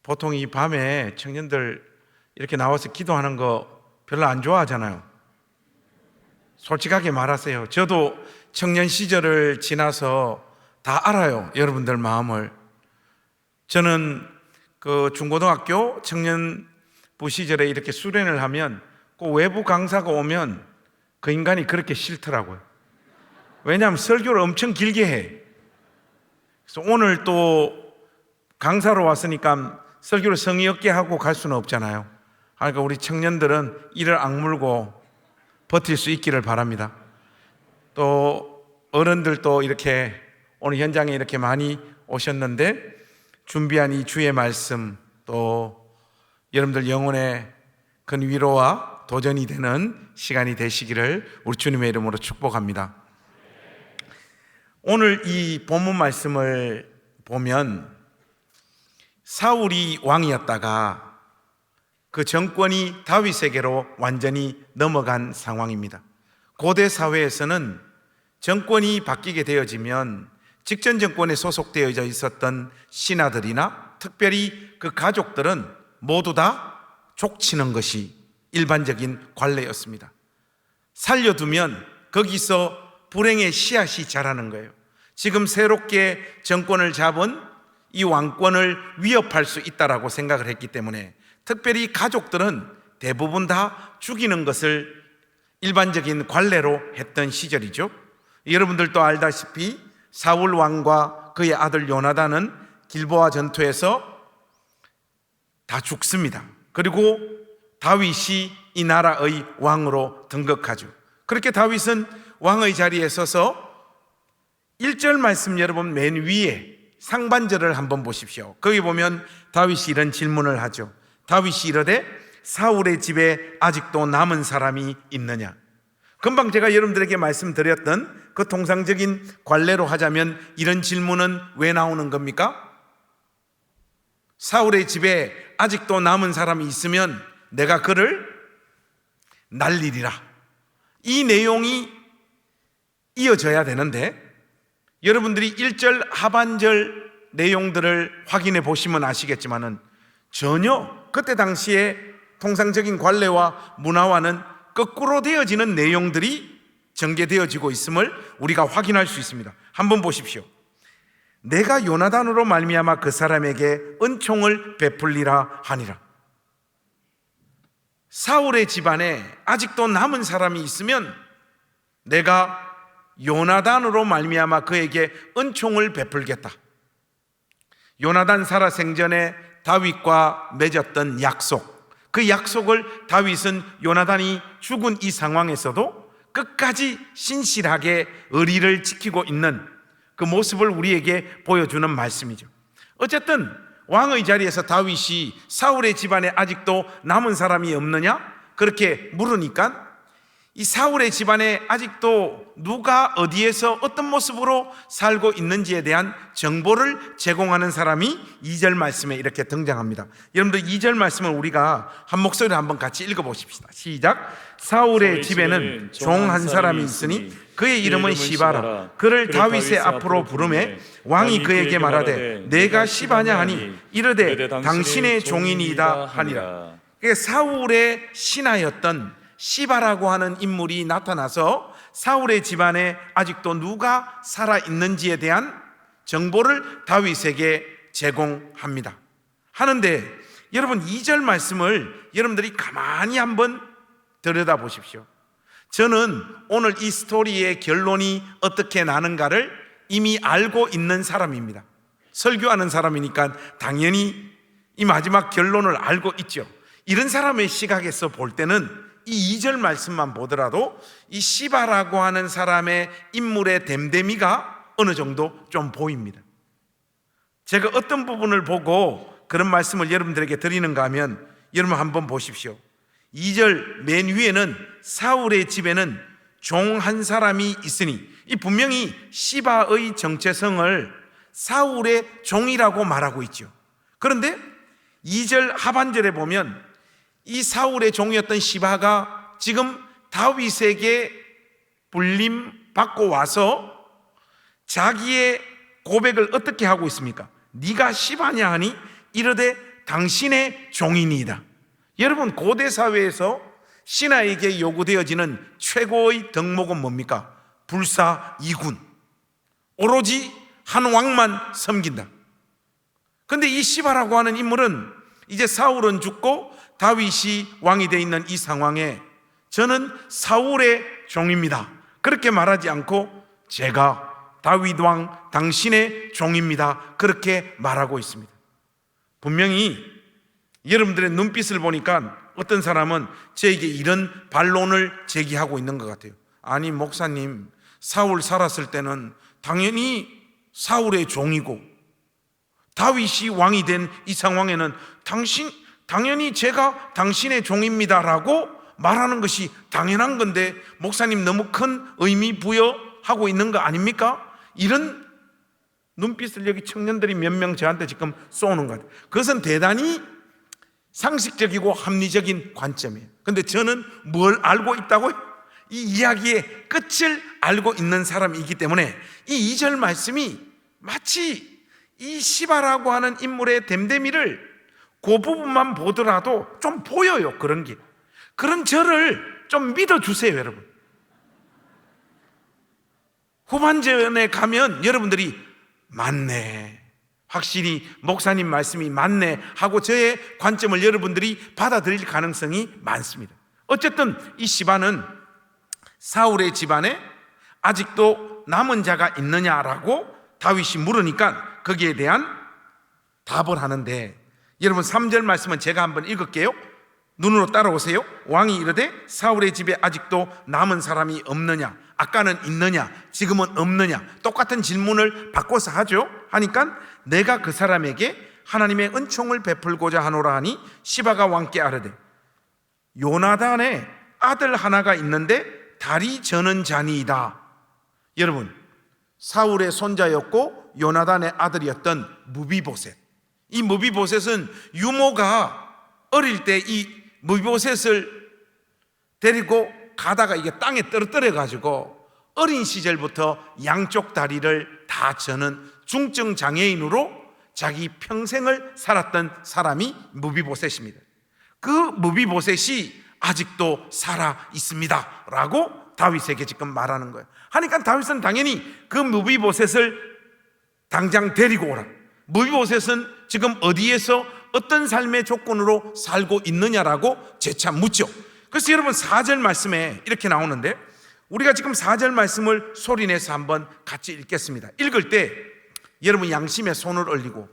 보통 이 밤에 청년들 이렇게 나와서 기도하는 거 별로 안 좋아하잖아요. 솔직하게 말하세요. 저도 청년 시절을 지나서 다 알아요, 여러분들 마음을. 저는 그 중고등학교 청년부 시절에 이렇게 수련을 하면 꼭 외부 강사가 오면 그 인간이 그렇게 싫더라고요. 왜냐하면 설교를 엄청 길게 해. 그래서 오늘 또 강사로 왔으니까 설교를 성의 없게 하고 갈 수는 없잖아요. 그러니까 우리 청년들은 이를 악물고 버틸 수 있기를 바랍니다. 또 어른들도 이렇게 오늘 현장에 이렇게 많이 오셨는데 준비한 이 주의 말씀, 또 여러분들 영혼의 큰 위로와 도전이 되는 시간이 되시기를 우리 주님의 이름으로 축복합니다. 오늘 이 본문 말씀을 보면 사울이 왕이었다가 그 정권이 다윗에게로 완전히 넘어간 상황입니다. 고대 사회에서는 정권이 바뀌게 되어지면 직전 정권에 소속되어 있었던 신하들이나 특별히 그 가족들은 모두 다 족치는 것이 일반적인 관례였습니다. 살려두면 거기서 불행의 씨앗이 자라는 거예요. 지금 새롭게 정권을 잡은 이 왕권을 위협할 수 있다라고 생각을 했기 때문에 특별히 가족들은 대부분 다 죽이는 것을 일반적인 관례로 했던 시절이죠. 여러분들도 알다시피 사울 왕과 그의 아들 요나단은 길보아 전투에서 다 죽습니다. 그리고 다윗이 이 나라의 왕으로 등극하죠. 그렇게 다윗은 왕의 자리에 서서 1절 말씀 여러분 맨 위에 상반절을 한번 보십시오. 거기 보면 다윗이 이런 질문을 하죠. 다윗이 이르되 사울의 집에 아직도 남은 사람이 있느냐? 금방 제가 여러분들에게 말씀드렸던 그 통상적인 관례로 하자면 이런 질문은 왜 나오는 겁니까? 사울의 집에 아직도 남은 사람이 있으면 내가 그를 날리리라. 이 내용이 이어져야 되는데 여러분들이 1절 하반절 내용들을 확인해 보시면 아시겠지만은 전혀 그때 당시에 통상적인 관례와 문화와는 거꾸로 되어지는 내용들이 전개되어지고 있음을 우리가 확인할 수 있습니다. 한번 보십시오. 내가 요나단으로 말미암아 그 사람에게 은총을 베풀리라 하니라. 사울의 집안에 아직도 남은 사람이 있으면 내가 요나단으로 말미암아 그에게 은총을 베풀겠다. 요나단 살아 생전에 다윗과 맺었던 약속, 그 약속을 다윗은 요나단이 죽은 이 상황에서도 끝까지 신실하게 의리를 지키고 있는 그 모습을 우리에게 보여주는 말씀이죠. 어쨌든 왕의 자리에서 다윗이 사울의 집안에 아직도 남은 사람이 없느냐? 그렇게 물으니까 이 사울의 집안에 아직도 누가 어디에서 어떤 모습으로 살고 있는지에 대한 정보를 제공하는 사람이 2절 말씀에 이렇게 등장합니다. 여러분들 2절 말씀을 우리가 한 목소리로 한번 같이 읽어보십시다. 시작. 사울의 집에는 종 한 사람이 있으니 그의 이름은 시바라. 그를 다윗의 앞으로 부르매 왕이 그에게 말하되 내가 시바냐 하니 이르되 당신의 종이니이다 하니라. 사울의 신하였던 시바라고 하는 인물이 나타나서 사울의 집안에 아직도 누가 살아있는지에 대한 정보를 다윗에게 제공합니다. 하는데 여러분 2절 말씀을 여러분들이 가만히 한번 들여다보십시오. 저는 오늘 이 스토리의 결론이 어떻게 나는가를 이미 알고 있는 사람입니다. 설교하는 사람이니까 당연히 이 마지막 결론을 알고 있죠. 이런 사람의 시각에서 볼 때는 이 2절 말씀만 보더라도 이 시바라고 하는 사람의 인물의 됨됨이가 어느 정도 좀 보입니다. 제가 어떤 부분을 보고 그런 말씀을 여러분들에게 드리는가 하면 여러분 한번 보십시오. 2절 맨 위에는 사울의 집에는 종 한 사람이 있으니 이 분명히 시바의 정체성을 사울의 종이라고 말하고 있죠. 그런데 2절 하반절에 보면 이 사울의 종이었던 시바가 지금 다윗에게 불림 받고 와서 자기의 고백을 어떻게 하고 있습니까? 네가 시바냐 하니 이르되 당신의 종이니이다. 여러분, 고대 사회에서 신하에게 요구되어지는 최고의 덕목은 뭡니까? 불사 이군, 오로지 한 왕만 섬긴다. 그런데 이 시바라고 하는 인물은 이제 사울은 죽고 다윗이 왕이 되어 있는 이 상황에 저는 사울의 종입니다, 그렇게 말하지 않고 제가 다윗 왕 당신의 종입니다, 그렇게 말하고 있습니다. 분명히 여러분들의 눈빛을 보니까 어떤 사람은 저에게 이런 반론을 제기하고 있는 것 같아요. 아니 목사님, 사울 살았을 때는 당연히 사울의 종이고 다윗이 왕이 된 이 상황에는 당연히 제가 당신의 종입니다라고 말하는 것이 당연한 건데 목사님 너무 큰 의미 부여하고 있는 거 아닙니까? 이런 눈빛을 여기 청년들이 몇 명 저한테 지금 쏘는 것 같아요. 그것은 대단히 상식적이고 합리적인 관점이에요. 그런데 저는 뭘 알고 있다고요? 이 이야기의 끝을 알고 있는 사람이기 때문에 이 2절 말씀이 마치 이 시바라고 하는 인물의 됨됨이를 그 부분만 보더라도 좀 보여요. 그런 게, 그런 저를 좀 믿어주세요. 여러분, 후반전에 가면 여러분들이 맞네, 확실히 목사님 말씀이 맞네 하고 저의 관점을 여러분들이 받아들일 가능성이 많습니다. 어쨌든 이 시바는 사울의 집안에 아직도 남은 자가 있느냐라고 다윗이 물으니까 거기에 대한 답을 하는데, 여러분 3절 말씀은 제가 한번 읽을게요. 눈으로 따라오세요. 왕이 이르되 사울의 집에 아직도 남은 사람이 없느냐, 아까는 있느냐, 지금은 없느냐, 똑같은 질문을 바꿔서 하죠. 하니까 내가 그 사람에게 하나님의 은총을 베풀고자 하노라 하니 시바가 왕께 아뢰되 요나단의 아들 하나가 있는데 다리 저는 자니이다. 여러분, 사울의 손자였고 요나단의 아들이었던 무비보셋. 이 무비보셋은 유모가 어릴 때 이 무비보셋을 데리고 가다가 이게 땅에 떨어뜨려 가지고 어린 시절부터 양쪽 다리를 다 저는 중증 장애인으로 자기 평생을 살았던 사람이 무비보셋입니다. 그 무비보셋이 아직도 살아 있습니다 라고 다윗에게 지금 말하는 거예요. 하니까 다윗은 당연히 그 무비보셋을 당장 데리고 오라. 무비보셋은 지금 어디에서 어떤 삶의 조건으로 살고 있느냐라고 재차 묻죠. 그래서 여러분 4절 말씀에 이렇게 나오는데, 우리가 지금 4절 말씀을 소리내서 한번 같이 읽겠습니다. 읽을 때 여러분 양심에 손을 올리고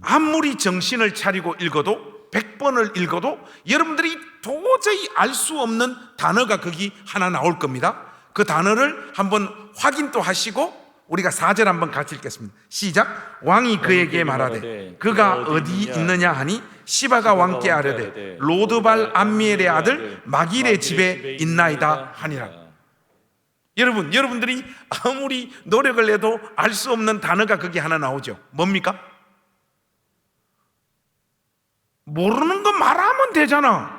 아무리 정신을 차리고 읽어도 100번을 읽어도 여러분들이 도저히 알 수 없는 단어가 거기 하나 나올 겁니다. 그 단어를 한번 확인도 하시고 우리가 4절 한번 같이 읽겠습니다. 시작. 왕이 그에게 말하되 그가 어디 있느냐 하니 시바가 왕께 아뢰되 로드발 암미엘의 아들 마길의 집에 있나이다 하니라. 여러분들이 아무리 노력을 해도 알 수 없는 단어가 거기 하나 나오죠. 뭡니까? 모르는 거 말하면 되잖아.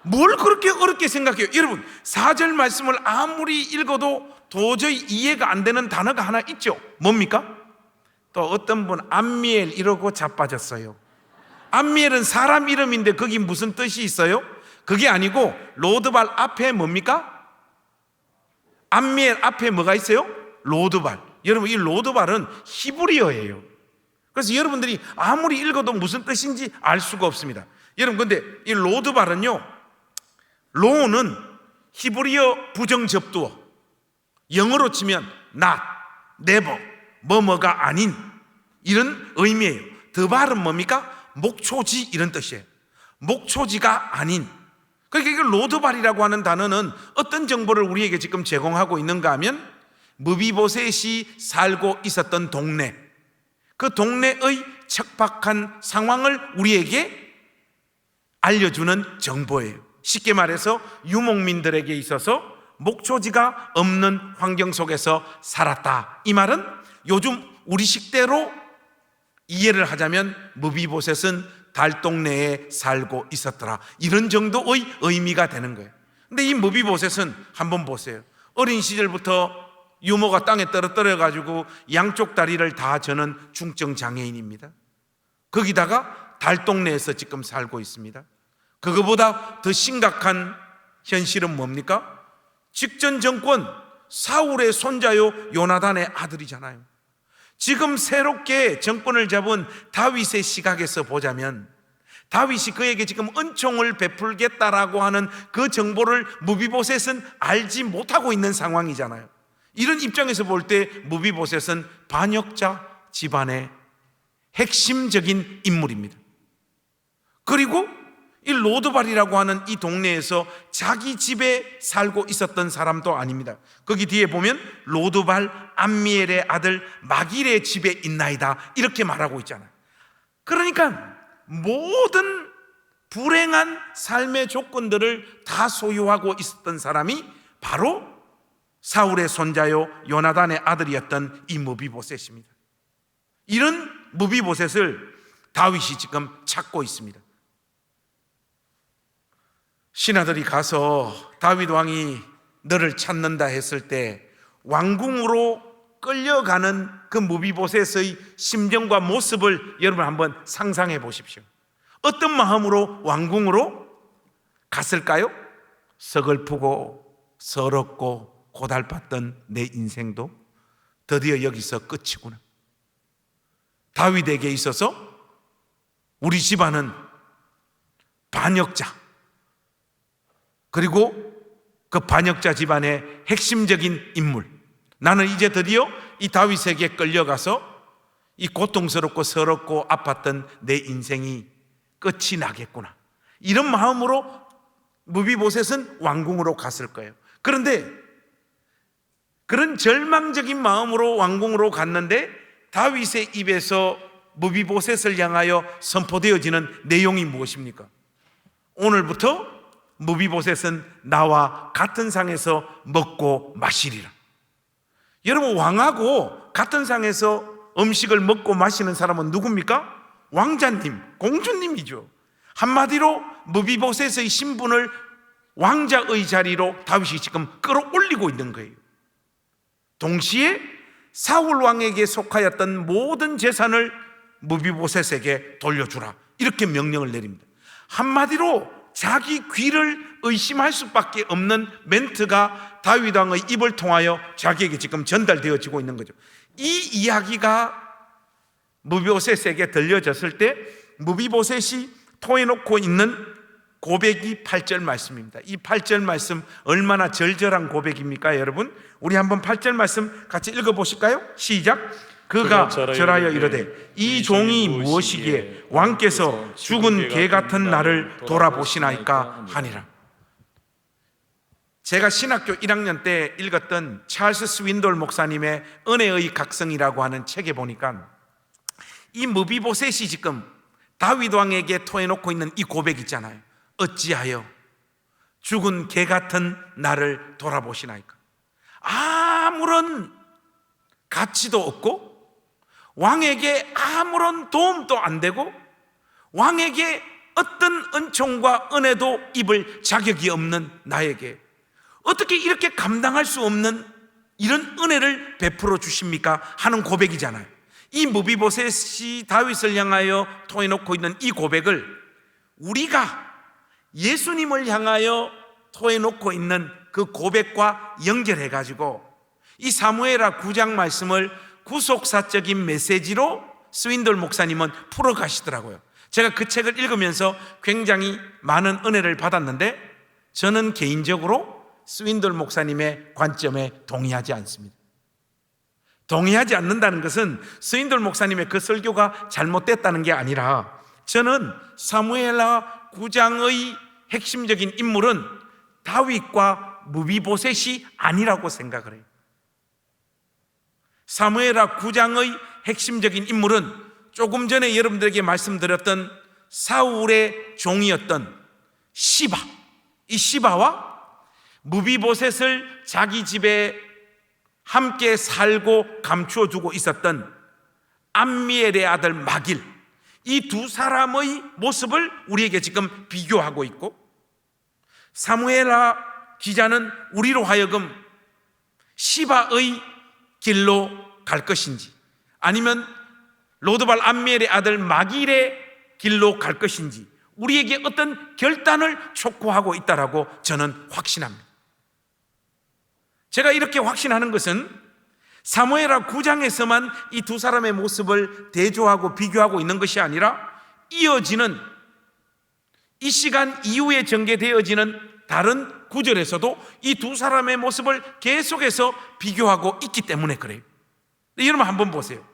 뭘 그렇게 어렵게 생각해요? 여러분 4절 말씀을 아무리 읽어도 도저히 이해가 안 되는 단어가 하나 있죠. 뭡니까? 또 어떤 분 암미엘 이러고 자빠졌어요. 암미엘은 사람 이름인데 거기 무슨 뜻이 있어요? 그게 아니고 로드발 앞에 뭡니까? 암미엘 앞에 뭐가 있어요? 로드발. 여러분 이 로드발은 히브리어예요. 그래서 여러분들이 아무리 읽어도 무슨 뜻인지 알 수가 없습니다. 여러분 근데 이 로드발은요, 로는 히브리어 부정접두어, 영어로 치면 not, never, 뭐뭐가 아닌 이런 의미예요. 드발은 뭡니까? 목초지 이런 뜻이에요. 목초지가 아닌. 그러니까 이게 로드발이라고 하는 단어는 어떤 정보를 우리에게 지금 제공하고 있는가 하면 무비보셋이 살고 있었던 동네, 그 동네의 척박한 상황을 우리에게 알려주는 정보예요. 쉽게 말해서 유목민들에게 있어서 목초지가 없는 환경 속에서 살았다. 이 말은 요즘 우리식대로 이해를 하자면 무비보셋은 달동네에 살고 있었더라, 이런 정도의 의미가 되는 거예요. 근데 이 무비보셋은 한번 보세요. 어린 시절부터 유모가 땅에 떨어뜨려 가지고 양쪽 다리를 다 저는 중증 장애인입니다. 거기다가 달동네에서 지금 살고 있습니다. 그거보다 더 심각한 현실은 뭡니까? 직전 정권 사울의 손자요 요나단의 아들이잖아요. 지금 새롭게 정권을 잡은 다윗의 시각에서 보자면 다윗이 그에게 지금 은총을 베풀겠다라고 하는 그 정보를 무비보셋은 알지 못하고 있는 상황이잖아요. 이런 입장에서 볼 때 무비보셋은 반역자 집안의 핵심적인 인물입니다. 그리고 이 로드발이라고 하는 이 동네에서 자기 집에 살고 있었던 사람도 아닙니다. 거기 뒤에 보면 로드발 암미엘의 아들 마길의 집에 있나이다 이렇게 말하고 있잖아요. 그러니까 모든 불행한 삶의 조건들을 다 소유하고 있었던 사람이 바로 사울의 손자요 요나단의 아들이었던 이 무비보셋입니다. 이런 무비보셋을 다윗이 지금 찾고 있습니다. 신하들이 가서 다윗 왕이 너를 찾는다 했을 때 왕궁으로 끌려가는 그 무비보셋의 심정과 모습을 여러분 한번 상상해 보십시오. 어떤 마음으로 왕궁으로 갔을까요? 서글프고 서럽고 고달팠던 내 인생도 드디어 여기서 끝이구나. 다윗에게 있어서 우리 집안은 반역자, 그리고 그 반역자 집안의 핵심적인 인물, 나는 이제 드디어 이 다윗에게 끌려가서 이 고통스럽고 서럽고 아팠던 내 인생이 끝이 나겠구나, 이런 마음으로 무비보셋은 왕궁으로 갔을 거예요. 그런데 그런 절망적인 마음으로 왕궁으로 갔는데 다윗의 입에서 무비보셋을 향하여 선포되어지는 내용이 무엇입니까? 오늘부터 무비보셋은 나와 같은 상에서 먹고 마시리라. 여러분, 왕하고 같은 상에서 음식을 먹고 마시는 사람은 누굽니까? 왕자님, 공주님이죠. 한마디로 무비보셋의 신분을 왕자의 자리로 다윗이 지금 끌어올리고 있는 거예요. 동시에 사울 왕에게 속하였던 모든 재산을 무비보셋에게 돌려주라, 이렇게 명령을 내립니다. 한마디로 자기 귀를 의심할 수밖에 없는 멘트가 다윗 왕의 입을 통하여 자기에게 지금 전달되어지고 있는 거죠. 이 이야기가 무비보셋에게 들려졌을 때 무비보셋이 토해놓고 있는 고백이 8절 말씀입니다. 이 8절 말씀 얼마나 절절한 고백입니까, 여러분? 우리 한번 8절 말씀 같이 읽어보실까요? 시작. 그가 절하여 이르되 이 종이 무엇이기에 왕께서 죽은 개 같은 나를 돌아보시나이까 하니라. 제가 신학교 1학년 때 읽었던 찰스 스윈돌 목사님의 은혜의 각성이라고 하는 책에 보니까 이 무비보셋이 지금 다윗 왕에게 토해놓고 있는 이 고백 있잖아요. 어찌하여 죽은 개 같은 나를 돌아보시나이까. 아무런 가치도 없고 왕에게 아무런 도움도 안 되고 왕에게 어떤 은총과 은혜도 입을 자격이 없는 나에게 어떻게 이렇게 감당할 수 없는 이런 은혜를 베풀어 주십니까? 하는 고백이잖아요. 이 무비보셋이 다윗을 향하여 토해놓고 있는 이 고백을 우리가 예수님을 향하여 토해놓고 있는 그 고백과 연결해가지고 이 사무엘하 9장 말씀을 구속사적인 메시지로 스윈돌 목사님은 풀어가시더라고요. 제가 그 책을 읽으면서 굉장히 많은 은혜를 받았는데 저는 개인적으로 스윈돌 목사님의 관점에 동의하지 않습니다. 동의하지 않는다는 것은 스윈돌 목사님의 그 설교가 잘못됐다는 게 아니라 저는 사무엘하 9장의 핵심적인 인물은 다윗과 무비보셋이 아니라고 생각을 해요. 사무엘하 9장의 핵심적인 인물은 조금 전에 여러분들에게 말씀드렸던 사울의 종이었던 시바, 이 시바와 무비보셋을 자기 집에 함께 살고 감추어 두고 있었던 암미엘의 아들 마길, 이 두 사람의 모습을 우리에게 지금 비교하고 있고 사무엘하 기자는 우리로 하여금 시바의 길로 갈 것인지 아니면 로드발 암미엘의 아들 마길의 길로 갈 것인지 우리에게 어떤 결단을 촉구하고 있다라고 저는 확신합니다. 제가 이렇게 확신하는 것은 사무엘하 9장에서만 이 두 사람의 모습을 대조하고 비교하고 있는 것이 아니라 이어지는 이 시간 이후에 전개되어지는 다른 구절에서도 이 두 사람의 모습을 계속해서 비교하고 있기 때문에 그래요. 여러분 한번 보세요.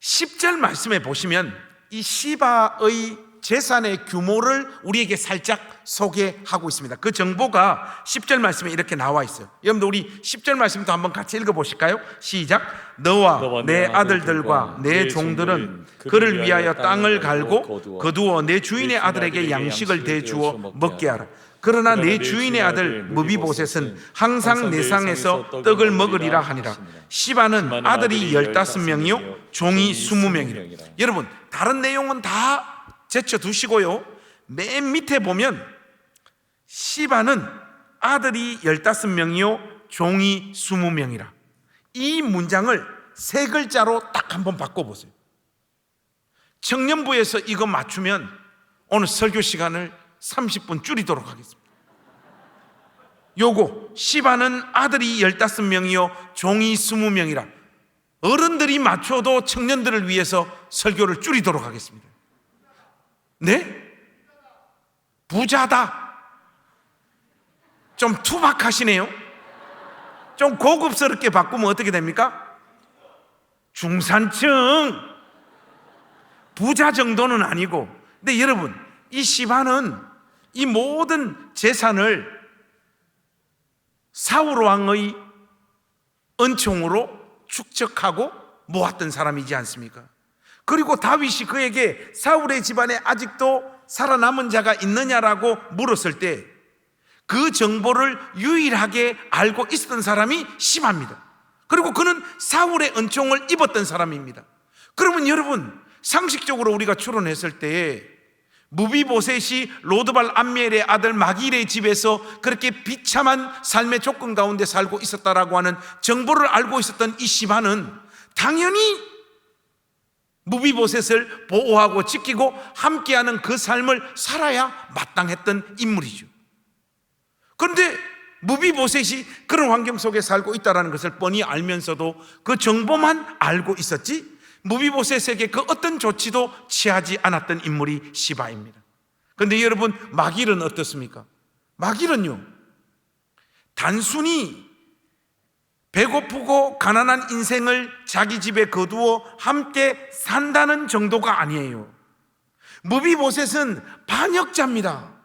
10절 말씀에 보시면 이 시바의 재산의 규모를 우리에게 살짝 소개하고 있습니다. 그 정보가 10절 말씀에 이렇게 나와 있어요. 여러분들 우리 10절 말씀도 한번 같이 읽어보실까요? 시작. 너와 내 아들들과 내 종들은 그를 위하여 땅을 갈고 거두어 내 주인의 아들에게 양식을 대주어 먹게 하라. 그러나 내 주인의 아들 무비보셋은 항상 내 상에서 떡을 먹으리라 하니라. 시바는 아들이 15명이요 종이 20명이라. 여러분 다른 내용은 다 제쳐두시고요, 맨 밑에 보면 시바는 아들이 15명이요 종이 20명이라. 이 문장을 세 글자로 딱 한번 바꿔보세요. 청년부에서 이거 맞추면 오늘 설교 시간을 30분 줄이도록 하겠습니다. 요거 시바는 아들이 15명이요 종이 20명이라. 어른들이 맞춰도 청년들을 위해서 설교를 줄이도록 하겠습니다. 네? 부자다. 좀 투박하시네요. 좀 고급스럽게 바꾸면 어떻게 됩니까? 중산층. 부자 정도는 아니고. 근데 여러분, 이 시바는 이 모든 재산을 사울 왕의 은총으로 축적하고 모았던 사람이지 않습니까? 그리고 다윗이 그에게 사울의 집안에 아직도 살아남은 자가 있느냐라고 물었을 때 그 정보를 유일하게 알고 있었던 사람이 시바입니다. 그리고 그는 사울의 은총을 입었던 사람입니다. 그러면 여러분, 상식적으로 우리가 추론했을 때 무비보셋이 로드발 암미엘의 아들 마길의 집에서 그렇게 비참한 삶의 조건 가운데 살고 있었다라고 하는 정보를 알고 있었던 이 시바는 당연히 무비보셋을 보호하고 지키고 함께하는 그 삶을 살아야 마땅했던 인물이죠. 그런데 무비보셋이 그런 환경 속에 살고 있다는 것을 뻔히 알면서도 그 정보만 알고 있었지 무비보셋에게 그 어떤 조치도 취하지 않았던 인물이 시바입니다. 그런데 여러분, 마길은 어떻습니까? 마길은요, 단순히 배고프고 가난한 인생을 자기 집에 거두어 함께 산다는 정도가 아니에요. 무비보셋은 반역자입니다.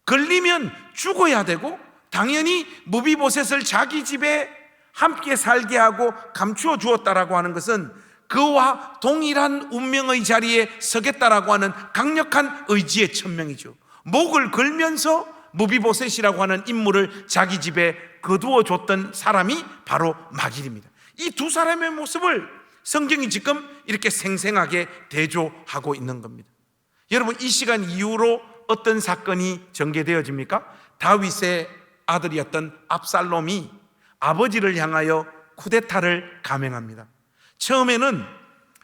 걸리면 죽어야 되고 당연히 무비보셋을 자기 집에 함께 살게 하고 감추어 주었다라고 하는 것은 그와 동일한 운명의 자리에 서겠다라고 하는 강력한 의지의 천명이죠. 목을 걸면서 무비보셋이라고 하는 인물을 자기 집에 거두어 줬던 사람이 바로 마길입니다. 이 두 사람의 모습을 성경이 지금 이렇게 생생하게 대조하고 있는 겁니다. 여러분, 이 시간 이후로 어떤 사건이 전개되어집니까? 다윗의 아들이었던 압살롬이 아버지를 향하여 쿠데타를 감행합니다. 처음에는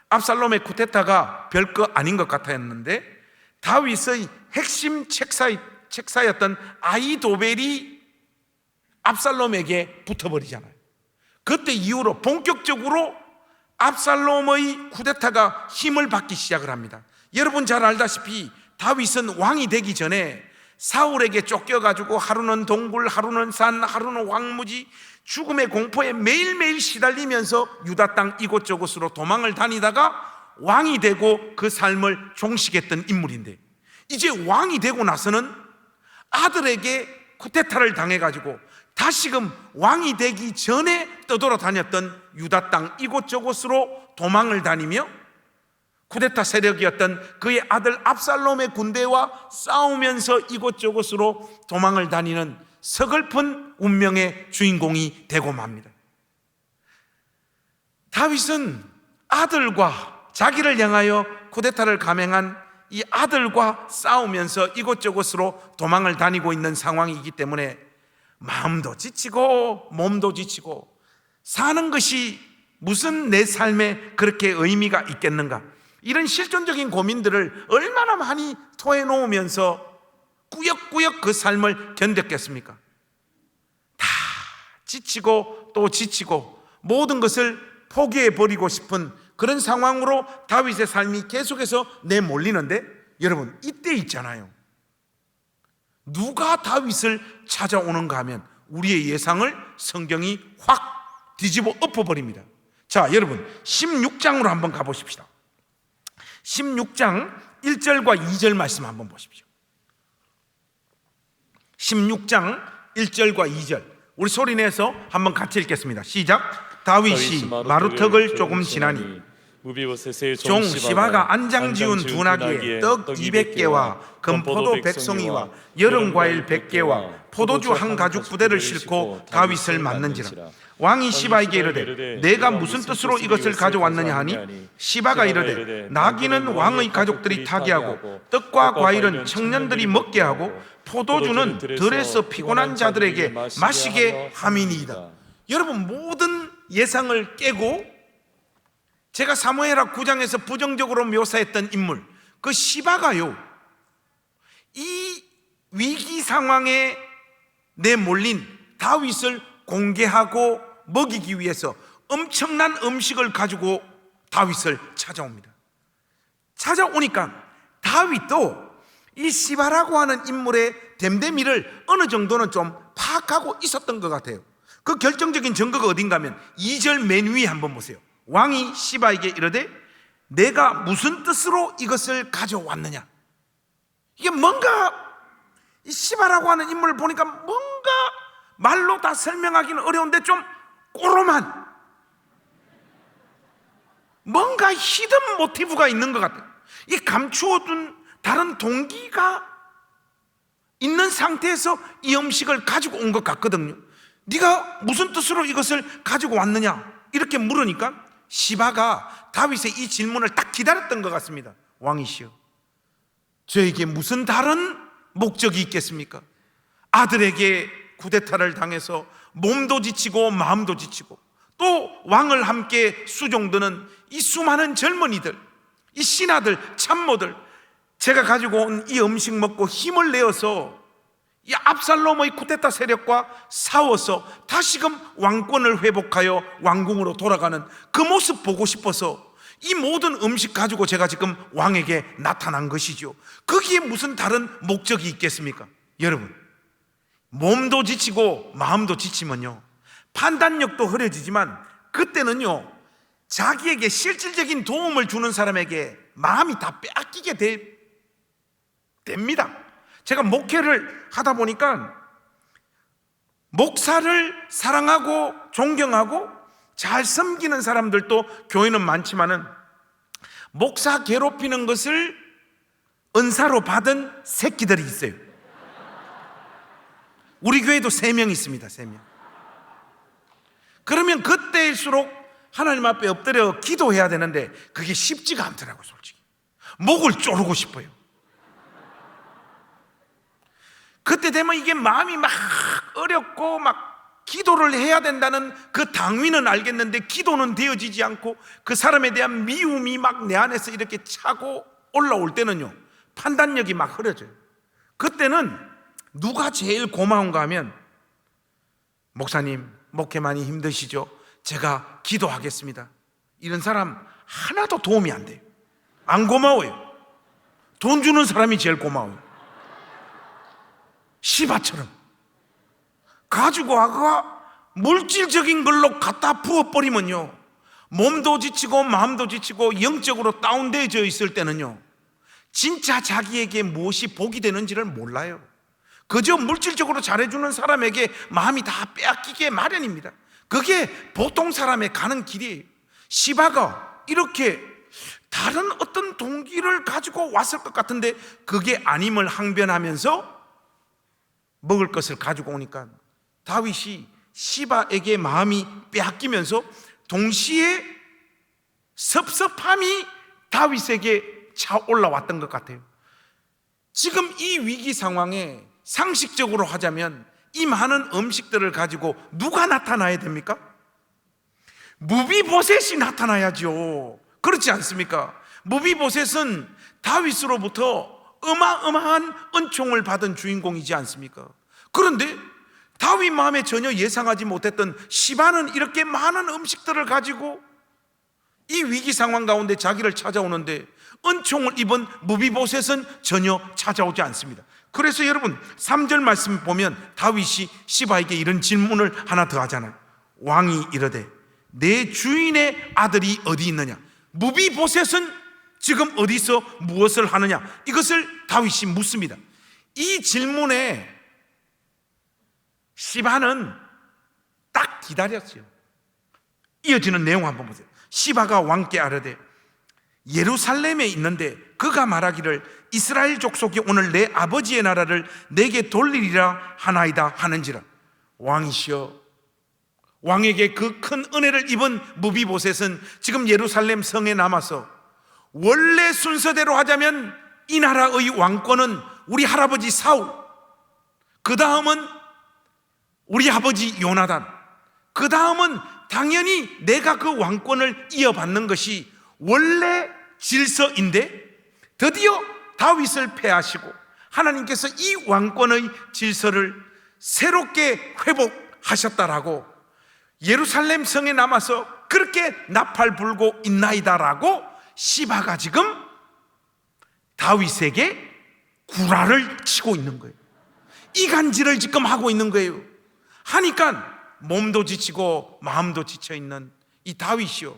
압살롬의 쿠데타가 별거 아닌 것 같았는데 다윗의 핵심 책사였던 아히도벨이 압살롬에게 붙어버리잖아요. 그때 이후로 본격적으로 압살롬의 쿠데타가 힘을 받기 시작을 합니다. 여러분 잘 알다시피 다윗은 왕이 되기 전에 사울에게 쫓겨가지고 하루는 동굴, 하루는 산, 하루는 황무지, 죽음의 공포에 매일매일 시달리면서 유다 땅 이곳저곳으로 도망을 다니다가 왕이 되고 그 삶을 종식했던 인물인데, 이제 왕이 되고 나서는 아들에게 쿠데타를 당해가지고 다시금 왕이 되기 전에 떠돌아다녔던 유다 땅 이곳저곳으로 도망을 다니며 쿠데타 세력이었던 그의 아들 압살롬의 군대와 싸우면서 이곳저곳으로 도망을 다니는 서글픈 운명의 주인공이 되고 맙니다. 다윗은 아들과 자기를 향하여 쿠데타를 감행한 이 아들과 싸우면서 이곳저곳으로 도망을 다니고 있는 상황이기 때문에 마음도 지치고 몸도 지치고 사는 것이 무슨 내 삶에 그렇게 의미가 있겠는가, 이런 실존적인 고민들을 얼마나 많이 토해놓으면서 꾸역꾸역 그 삶을 견뎠겠습니까? 다 지치고 또 지치고 모든 것을 포기해버리고 싶은 그런 상황으로 다윗의 삶이 계속해서 내몰리는데, 여러분 이때 있잖아요, 누가 다윗을 찾아오는가 하면 우리의 예상을 성경이 확 뒤집어 엎어버립니다. 자, 여러분 16장으로 한번 가보십시다. 16장 1절과 2절 말씀 한번 보십시오. 16장 1절과 2절 우리 소리내서 한번 같이 읽겠습니다. 시작. 다윗이 마루턱을 조금 지나니 종 시바가 안장 지운 두나귀에 떡 200개와 금포도 100송이와 여름 과일 100개와 포도주 한 가죽 부대를 싣고 다윗을 맞는지라. 왕이 시바에게 이르되 내가 무슨 뜻으로 이것을 가져왔느냐 하니, 시바가 이르되 나귀는 왕의 가족들이 타게 하고 떡과 과일은 청년들이 먹게 하고 포도주는 들에서 피곤한 자들에게 마시게 함이니이다. 여러분 모든 예상을 깨고 제가 사무엘하 9장에서 부정적으로 묘사했던 인물 그 시바가요, 이 위기 상황에 내몰린 다윗을 공개하고 먹이기 위해서 엄청난 음식을 가지고 다윗을 찾아옵니다. 찾아오니까 다윗도 이 시바라고 하는 인물의 됨됨이를 어느 정도는 좀 파악하고 있었던 것 같아요. 그 결정적인 증거가 어딘가 하면 2절 맨 위에 한번 보세요. 왕이 시바에게 이르되 내가 무슨 뜻으로 이것을 가져왔느냐. 이게 뭔가 이 시바라고 하는 인물을 보니까 뭔가 말로 다 설명하기는 어려운데 좀 꼬롬한 뭔가 히든 모티브가 있는 것 같아요. 이 감추어둔 다른 동기가 있는 상태에서 이 음식을 가지고 온 것 같거든요. 네가 무슨 뜻으로 이것을 가지고 왔느냐 이렇게 물으니까 시바가 다윗의 이 질문을 딱 기다렸던 것 같습니다. 왕이시여, 저에게 무슨 다른 목적이 있겠습니까? 아들에게 쿠데타를 당해서 몸도 지치고 마음도 지치고 또 왕을 함께 수종드는 이 수많은 젊은이들, 이 신하들, 참모들, 제가 가지고 온 이 음식 먹고 힘을 내어서 이 압살롬의 쿠데타 세력과 싸워서 다시금 왕권을 회복하여 왕궁으로 돌아가는 그 모습 보고 싶어서 이 모든 음식 가지고 제가 지금 왕에게 나타난 것이죠. 거기에 무슨 다른 목적이 있겠습니까? 여러분, 몸도 지치고 마음도 지치면요 판단력도 흐려지지만 그때는요 자기에게 실질적인 도움을 주는 사람에게 마음이 다 빼앗기게 됩니다. 제가 목회를 하다 보니까 목사를 사랑하고 존경하고 잘 섬기는 사람들도 교회는 많지만은 목사 괴롭히는 것을 은사로 받은 새끼들이 있어요. 우리 교회도 3명 있습니다. 3명. 그러면 그때일수록 하나님 앞에 엎드려 기도해야 되는데 그게 쉽지가 않더라고. 솔직히 목을 조르고 싶어요. 그때 되면 이게 마음이 막 어렵고 막 기도를 해야 된다는 그 당위는 알겠는데 기도는 되어지지 않고 그 사람에 대한 미움이 막 내 안에서 이렇게 차고 올라올 때는요 판단력이 막 흐려져요. 그때는 누가 제일 고마운가 하면 목사님 목회 많이 힘드시죠? 제가 기도하겠습니다. 이런 사람 하나도 도움이 안 돼요. 안 고마워요. 돈 주는 사람이 제일 고마워요. 시바처럼 가지고 와가 물질적인 걸로 갖다 부어버리면요 몸도 지치고 마음도 지치고 영적으로 다운되어져 있을 때는요 진짜 자기에게 무엇이 복이 되는지를 몰라요. 그저 물질적으로 잘해주는 사람에게 마음이 다 빼앗기게 마련입니다. 그게 보통 사람의 가는 길이에요. 시바가 이렇게 다른 어떤 동기를 가지고 왔을 것 같은데 그게 아님을 항변하면서 먹을 것을 가지고 오니까 다윗이 시바에게 마음이 빼앗기면서 동시에 섭섭함이 다윗에게 차 올라왔던 것 같아요. 지금 이 위기 상황에 상식적으로 하자면 이 많은 음식들을 가지고 누가 나타나야 됩니까? 무비보셋이 나타나야죠. 그렇지 않습니까? 무비보셋은 다윗으로부터 어마어마한 은총을 받은 주인공이지 않습니까? 그런데 다윗 마음에 전혀 예상하지 못했던 시바는 이렇게 많은 음식들을 가지고 이 위기 상황 가운데 자기를 찾아오는데 은총을 입은 무비보셋은 전혀 찾아오지 않습니다. 그래서 여러분 3절 말씀 보면 다윗이 시바에게 이런 질문을 하나 더 하잖아요. 왕이 이르되 내 주인의 아들이 어디 있느냐? 무비보셋은 지금 어디서 무엇을 하느냐? 이것을 다윗이 묻습니다. 이 질문에 시바는 딱 기다렸어요. 이어지는 내용 한번 보세요. 시바가 왕께 아뢰되 예루살렘에 있는데 그가 말하기를 이스라엘 족속이 오늘 내 아버지의 나라를 내게 돌리리라 하나이다 하는지라. 왕이시여, 왕에게 그 큰 은혜를 입은 무비보셋은 지금 예루살렘 성에 남아서 원래 순서대로 하자면 이 나라의 왕권은 우리 할아버지 사울, 그 다음은 우리 아버지 요나단, 그 다음은 당연히 내가 그 왕권을 이어받는 것이 원래 질서인데 드디어 다윗을 패하시고 하나님께서 이 왕권의 질서를 새롭게 회복하셨다라고 예루살렘 성에 남아서 그렇게 나팔 불고 있나이다라고 시바가 지금 다윗에게 구라를 치고 있는 거예요. 이간질을 지금 하고 있는 거예요. 하니까 몸도 지치고 마음도 지쳐있는 이 다윗이요,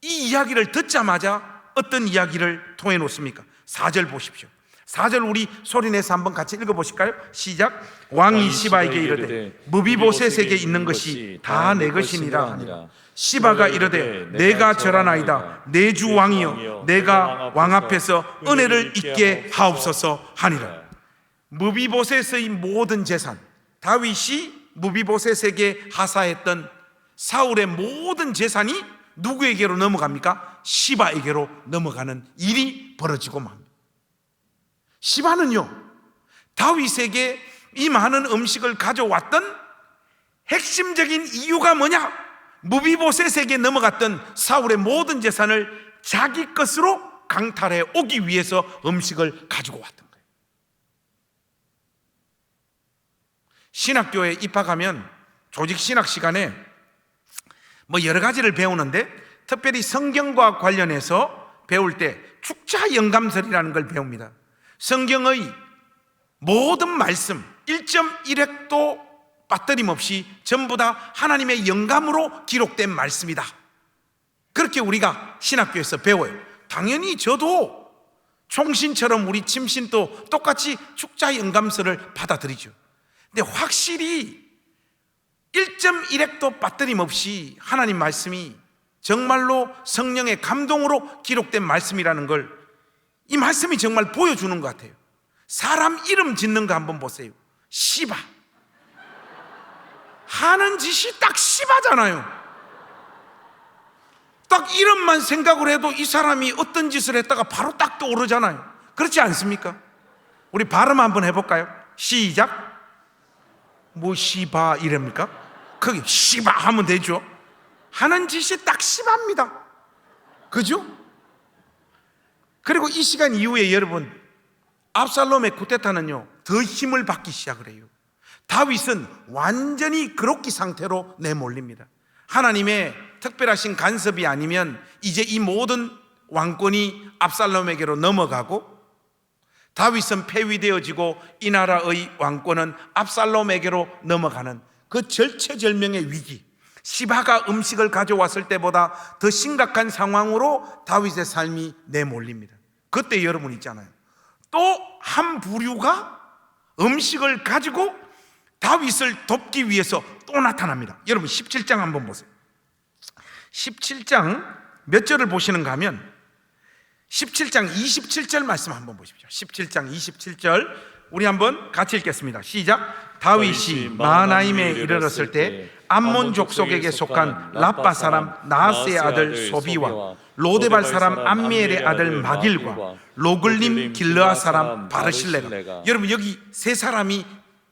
이 이야기를 듣자마자 어떤 이야기를 통해 놓습니까? 4절 보십시오. 4절 우리 소리내서 한번 같이 읽어보실까요? 시작. 왕이 시바에게 이르되 무비보셋에게 있는 것이 다 내 것이니라 하니라. 시바가 이르되 내가 절하나이다. 내 주 왕이여, 내가 왕 앞에서 은혜를 잊게 하옵소서 하니라. 무비보셋의 모든 재산, 다윗이 무비보셋에게 하사했던 사울의 모든 재산이 누구에게로 넘어갑니까? 시바에게로 넘어가는 일이 벌어지고 맙니다. 시바는요, 다윗에게 이 많은 음식을 가져왔던 핵심적인 이유가 뭐냐? 무비보셋에게 넘어갔던 사울의 모든 재산을 자기 것으로 강탈해 오기 위해서 음식을 가지고 왔던 거예요. 신학교에 입학하면 조직 신학 시간에 뭐 여러 가지를 배우는데 특별히 성경과 관련해서 배울 때 축자 영감설이라는 걸 배웁니다. 성경의 모든 말씀 1.1획도 빠뜨림없이 전부 다 하나님의 영감으로 기록된 말씀이다. 그렇게 우리가 신학교에서 배워요. 당연히 저도 총신처럼 우리 침신도 똑같이 축자 영감설을 받아들이죠. 근데 확실히 1.1획도 빠뜨림없이 하나님 말씀이 정말로 성령의 감동으로 기록된 말씀이라는 걸 이 말씀이 정말 보여주는 것 같아요. 사람 이름 짓는 거 한번 보세요. 시바. 하는 짓이 딱 시바잖아요. 딱 이름만 생각을 해도 이 사람이 어떤 짓을 했다가 바로 딱 떠오르잖아요. 그렇지 않습니까? 우리 발음 한번 해볼까요? 시작. 뭐 시바 이랍니까? 거기 시바 하면 되죠. 하는 짓이 딱 시바입니다. 그죠? 그리고 이 시간 이후에 여러분, 압살롬의 쿠데타는요 더 힘을 받기 시작을 해요. 다윗은 완전히 그로기 상태로 내몰립니다. 하나님의 특별하신 간섭이 아니면 이제 이 모든 왕권이 압살롬에게로 넘어가고 다윗은 폐위되어지고 이 나라의 왕권은 압살롬에게로 넘어가는 그 절체절명의 위기, 시바가 음식을 가져왔을 때보다 더 심각한 상황으로 다윗의 삶이 내몰립니다. 그때 여러분 있잖아요, 또 한 부류가 음식을 가지고 다윗을 돕기 위해서 또 나타납니다. 여러분 17장 한번 보세요. 17장 몇 절을 보시는가 하면 17장 27절 말씀 한번 보십시오. 17장 27절 우리 한번 같이 읽겠습니다. 시작. 다윗이 마하나임에 이르렀을 때 암몬 족속에게 속한 라빠 사람 나하스의 아들 소비와 로데발 사람 암미엘의 아들 마길과 로글림 길르아 사람 바르실레가, 여러분 여기 세 사람이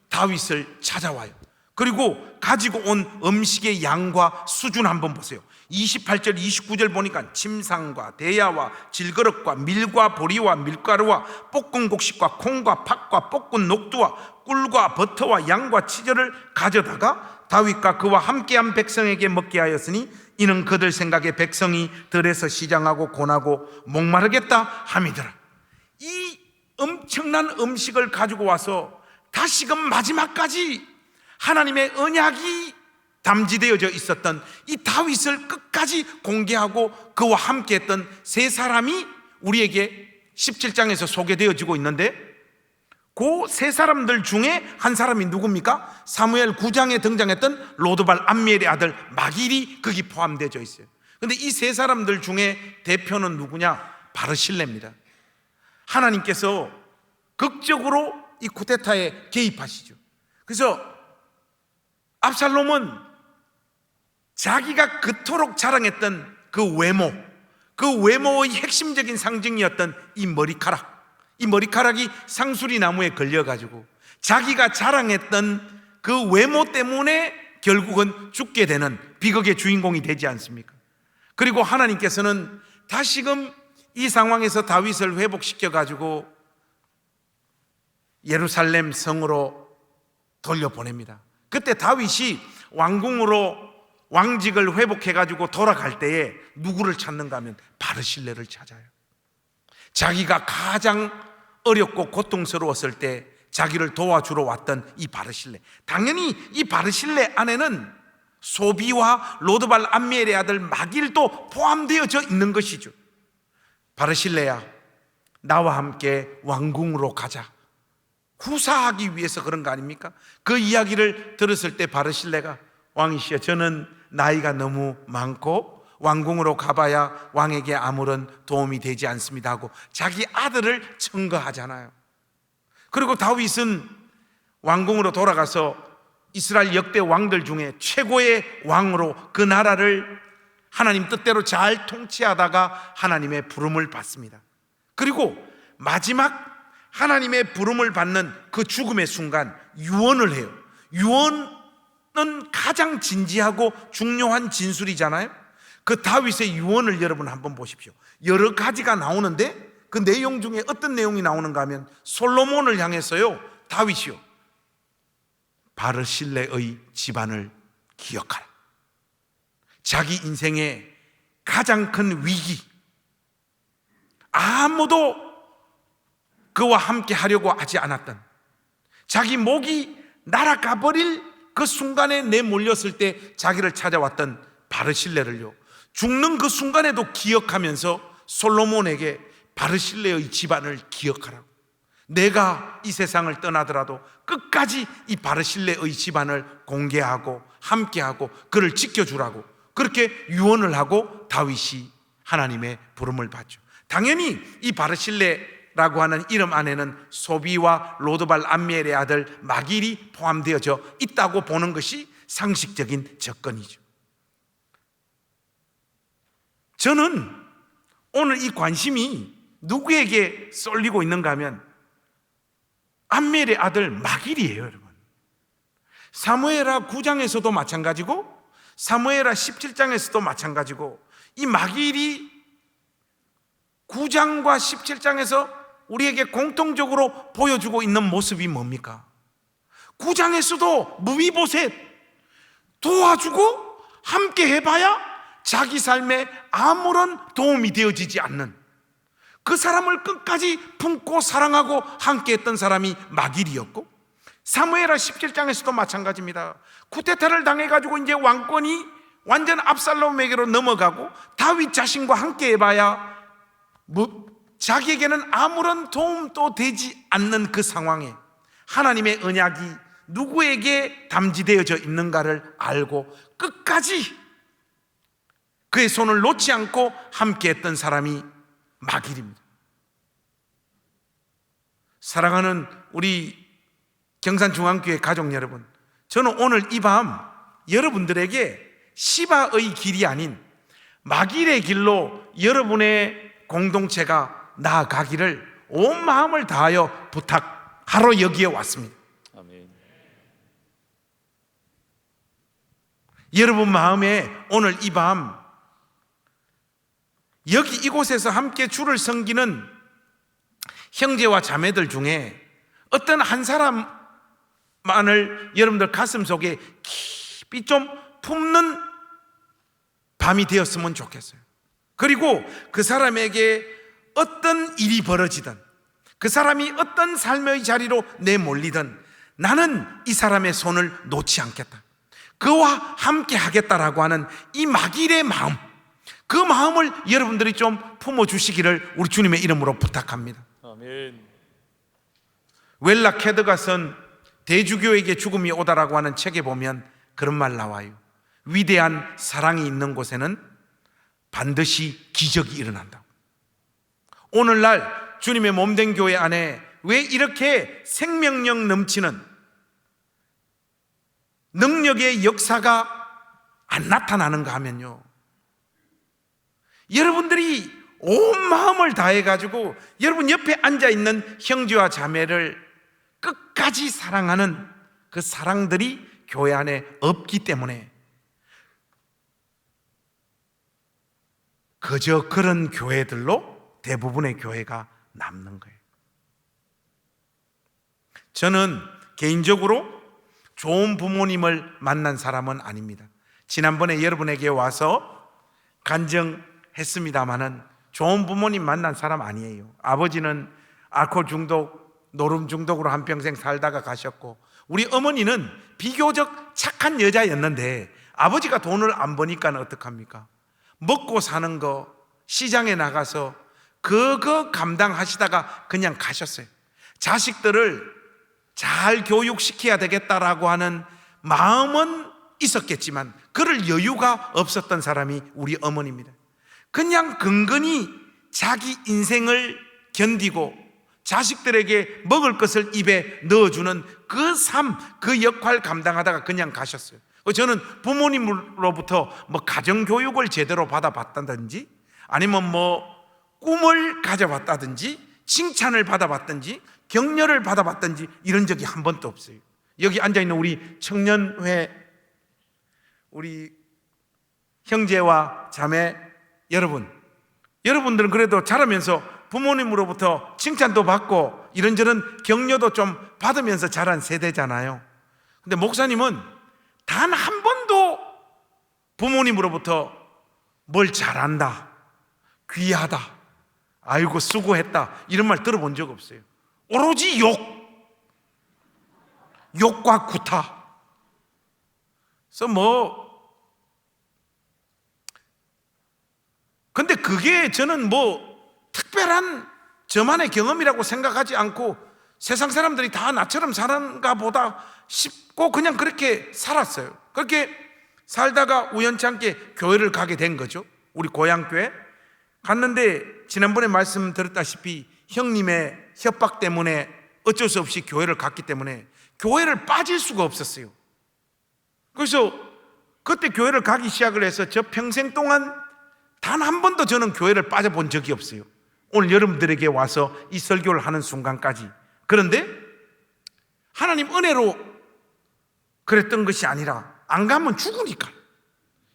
다윗을 찾아와요. 그리고 가지고 온 음식의 양과 수준 한번 보세요. 28절 29절 보니까 침상과 대야와 질그릇과 밀과 보리와 밀가루와 볶은 곡식과 콩과 팥과 볶은 녹두와 꿀과 버터와 양과 치즈를 가져다가 다윗과 그와 함께한 백성에게 먹게 하였으니 이는 그들 생각에 백성이 들에서 시장하고 고나고 목마르겠다 함이더라. 이 엄청난 음식을 가지고 와서 다시금 마지막까지 하나님의 언약이 담지되어져 있었던 이 다윗을 끝까지 공개하고 그와 함께했던 세 사람이 우리에게 17장에서 소개되어지고 있는데, 그 세 사람들 중에 한 사람이 누굽니까? 사무엘 9장에 등장했던 로드발 암미엘의 아들 마길이 거기 포함되어 있어요. 그런데 이 세 사람들 중에 대표는 누구냐? 바르실레입니다. 하나님께서 극적으로 이 쿠데타에 개입하시죠. 그래서 압살롬은 자기가 그토록 자랑했던 그 외모의 핵심적인 상징이었던 이 머리카락이 상수리 나무에 걸려가지고 자기가 자랑했던 그 외모 때문에 결국은 죽게 되는 비극의 주인공이 되지 않습니까? 그리고 하나님께서는 다시금 이 상황에서 다윗을 회복시켜가지고 예루살렘 성으로 돌려보냅니다. 그때 다윗이 왕궁으로 왕직을 회복해가지고 돌아갈 때에 누구를 찾는가 하면 바르실레를 찾아요. 자기가 가장 어렵고 고통스러웠을 때 자기를 도와주러 왔던 이 바르실레, 당연히 이 바르실레 안에는 소비와 로드발 암미엘의 아들 마길도 포함되어져 있는 것이죠. 바르실레야, 나와 함께 왕궁으로 가자. 후사하기 위해서 그런 거 아닙니까? 그 이야기를 들었을 때 바르실레가, 왕이시여, 저는 나이가 너무 많고 왕궁으로 가봐야 왕에게 아무런 도움이 되지 않습니다 하고 자기 아들을 청거하잖아요. 그리고 다윗은 왕궁으로 돌아가서 이스라엘 역대 왕들 중에 최고의 왕으로 그 나라를 하나님 뜻대로 잘 통치하다가 하나님의 부름을 받습니다. 그리고 마지막 하나님의 부름을 받는 그 죽음의 순간 유언을 해요. 유언은 가장 진지하고 중요한 진술이잖아요. 그 다윗의 유언을 여러분 한번 보십시오. 여러 가지가 나오는데 그 내용 중에 어떤 내용이 나오는가 하면 솔로몬을 향해서요, 다윗이요, 바르실레의 집안을 기억하라. 자기 인생의 가장 큰 위기, 아무도 그와 함께 하려고 하지 않았던, 자기 목이 날아가 버릴 그 순간에 내몰렸을 때 자기를 찾아왔던 바르실레를요, 죽는 그 순간에도 기억하면서 솔로몬에게 바르실레의 집안을 기억하라고, 내가 이 세상을 떠나더라도 끝까지 이 바르실레의 집안을 공개하고 함께하고 그를 지켜주라고 그렇게 유언을 하고 다윗이 하나님의 부름을 받죠. 당연히 이 바르실레라고 하는 이름 안에는 소비와 로드발 암미엘의 아들 마길이 포함되어져 있다고 보는 것이 상식적인 접근이죠. 저는 오늘 이 관심이 누구에게 쏠리고 있는가 하면 암미엘의 아들 마길이에요, 여러분. 사무엘하 9장에서도 마찬가지고 사무엘하 17장에서도 마찬가지고 이 마길이 9장과 17장에서 우리에게 공통적으로 보여주고 있는 모습이 뭡니까? 9장에서도 무비보셋 도와주고 함께 해봐야 자기 삶에 아무런 도움이 되어지지 않는 그 사람을 끝까지 품고 사랑하고 함께했던 사람이 마길이었고, 사무엘하 17장에서도 마찬가지입니다. 쿠데타를 당해가지고 이제 왕권이 완전 압살롬에게로 넘어가고 다윗 자신과 함께 해봐야 자기에게는 아무런 도움도 되지 않는 그 상황에 하나님의 언약이 누구에게 담지되어져 있는가를 알고 끝까지 그의 손을 놓지 않고 함께했던 사람이 마길입니다. 사랑하는 우리 경산중앙교회 가족 여러분, 저는 오늘 이 밤 여러분들에게 시바의 길이 아닌 마길의 길로 여러분의 공동체가 나아가기를 온 마음을 다하여 부탁하러 여기에 왔습니다. 아멘. 여러분 마음에 오늘 이 밤 여기 이곳에서 함께 주를 섬기는 형제와 자매들 중에 어떤 한 사람만을 여러분들 가슴 속에 깊이 좀 품는 밤이 되었으면 좋겠어요. 그리고 그 사람에게 어떤 일이 벌어지든, 그 사람이 어떤 삶의 자리로 내몰리든 나는 이 사람의 손을 놓지 않겠다, 그와 함께 하겠다라고 하는 이 막일의 마음, 그 마음을 여러분들이 좀 품어주시기를 우리 주님의 이름으로 부탁합니다. 아멘. 웰라 캐드가 쓴 대주교에게 죽음이 오다라고 하는 책에 보면 그런 말 나와요. 위대한 사랑이 있는 곳에는 반드시 기적이 일어난다. 오늘날 주님의 몸된 교회 안에 왜 이렇게 생명력 넘치는 능력의 역사가 안 나타나는가 하면요, 여러분들이 온 마음을 다해가지고 여러분 옆에 앉아있는 형제와 자매를 끝까지 사랑하는 그 사랑들이 교회 안에 없기 때문에 그저 그런 교회들로 대부분의 교회가 남는 거예요. 저는 개인적으로 좋은 부모님을 만난 사람은 아닙니다. 지난번에 여러분에게 와서 간증했습니다마는 좋은 부모님 만난 사람 아니에요. 아버지는 알코올 중독, 노름 중독으로 한평생 살다가 가셨고, 우리 어머니는 비교적 착한 여자였는데 아버지가 돈을 안 버니까 어떡합니까? 먹고 사는 거 시장에 나가서 그거 감당하시다가 그냥 가셨어요. 자식들을 잘 교육시켜야 되겠다라고 하는 마음은 있었겠지만 그럴 여유가 없었던 사람이 우리 어머니입니다. 그냥 근근히 자기 인생을 견디고 자식들에게 먹을 것을 입에 넣어주는 그 삶, 그 역할 감당하다가 그냥 가셨어요. 저는 부모님으로부터 가정교육을 제대로 받아봤다든지 아니면 꿈을 가져봤다든지 칭찬을 받아봤든지 격려를 받아봤든지 이런 적이 한 번도 없어요. 여기 앉아있는 우리 청년회 우리 형제와 자매 여러분들은 그래도 자라면서 부모님으로부터 칭찬도 받고 이런저런 격려도 좀 받으면서 자란 세대잖아요. 근데 목사님은 단 한 번도 부모님으로부터 뭘 잘한다, 귀하다, 아이고 수고했다 이런 말 들어본 적 없어요. 오로지 욕과 구타. 그래서 근데 그게 저는 특별한 저만의 경험이라고 생각하지 않고 세상 사람들이 다 나처럼 사는가 보다 싶고 그냥 그렇게 살았어요. 그렇게 살다가 우연찮게 교회를 가게 된 거죠. 우리 고향교회 갔는데 지난번에 말씀드렸다시피 형님의 협박 때문에 어쩔 수 없이 교회를 갔기 때문에 교회를 빠질 수가 없었어요. 그래서 그때 교회를 가기 시작을 해서 저 평생 동안 단 한 번도 저는 교회를 빠져본 적이 없어요. 오늘 여러분들에게 와서 이 설교를 하는 순간까지. 그런데 하나님 은혜로 그랬던 것이 아니라 안 가면 죽으니까,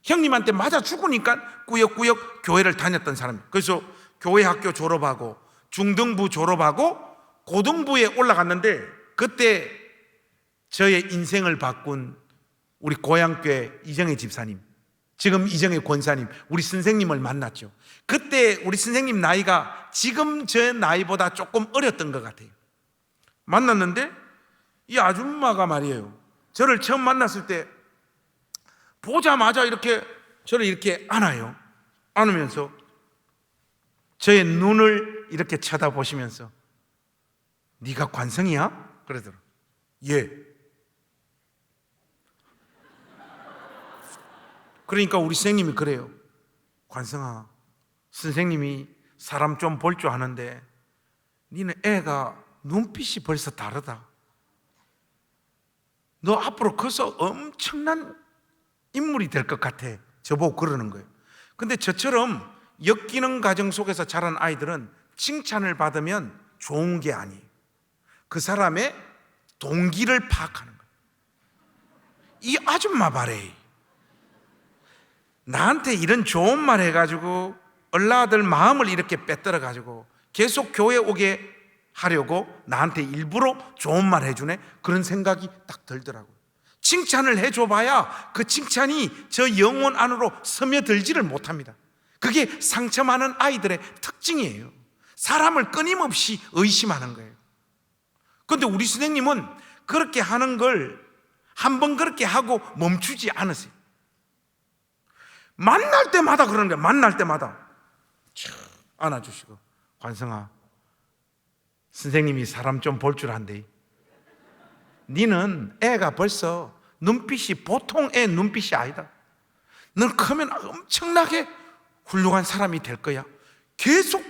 형님한테 맞아 죽으니까 꾸역꾸역 교회를 다녔던 사람이에요. 그래서 교회 학교 졸업하고 중등부 졸업하고 고등부에 올라갔는데 그때 저의 인생을 바꾼 우리 고향교회 이정혜 집사님, 지금 이정혜 권사님, 우리 선생님을 만났죠. 그때 우리 선생님 나이가 지금 제 나이보다 조금 어렸던 것 같아요. 만났는데 이 아줌마가 말이에요, 저를 처음 만났을 때 보자마자 저를 이렇게 안아요. 안으면서 저의 눈을 이렇게 쳐다보시면서 네가 관성이야? 그러더라고요. 예. 그러니까 우리 선생님이 그래요. 관성아, 선생님이 사람 좀 볼 줄 아는데 니는 애가 눈빛이 벌써 다르다. 너 앞으로 커서 엄청난 인물이 될 것 같아. 저보고 그러는 거예요. 근데 저처럼 엮이는 가정 속에서 자란 아이들은 칭찬을 받으면 좋은 게 아니에요. 그 사람의 동기를 파악하는 거예요. 이 아줌마 바래. 나한테 이런 좋은 말 해가지고 얼라들 마음을 이렇게 빼들어가지고 계속 교회 오게 하려고 나한테 일부러 좋은 말 해주네, 그런 생각이 딱 들더라고요. 칭찬을 해줘봐야 그 칭찬이 저 영혼 안으로 스며들지를 못합니다. 그게 상처 많은 아이들의 특징이에요. 사람을 끊임없이 의심하는 거예요. 그런데 우리 선생님은 그렇게 하는 걸 한 번 그렇게 하고 멈추지 않으세요. 만날 때마다 그러는 거예요. 만날 때마다 안아주시고, 관성아, 선생님이 사람 좀 볼 줄 안대. 니는 애가 벌써 눈빛이 보통 애 눈빛이 아니다. 넌 크면 엄청나게 훌륭한 사람이 될 거야. 계속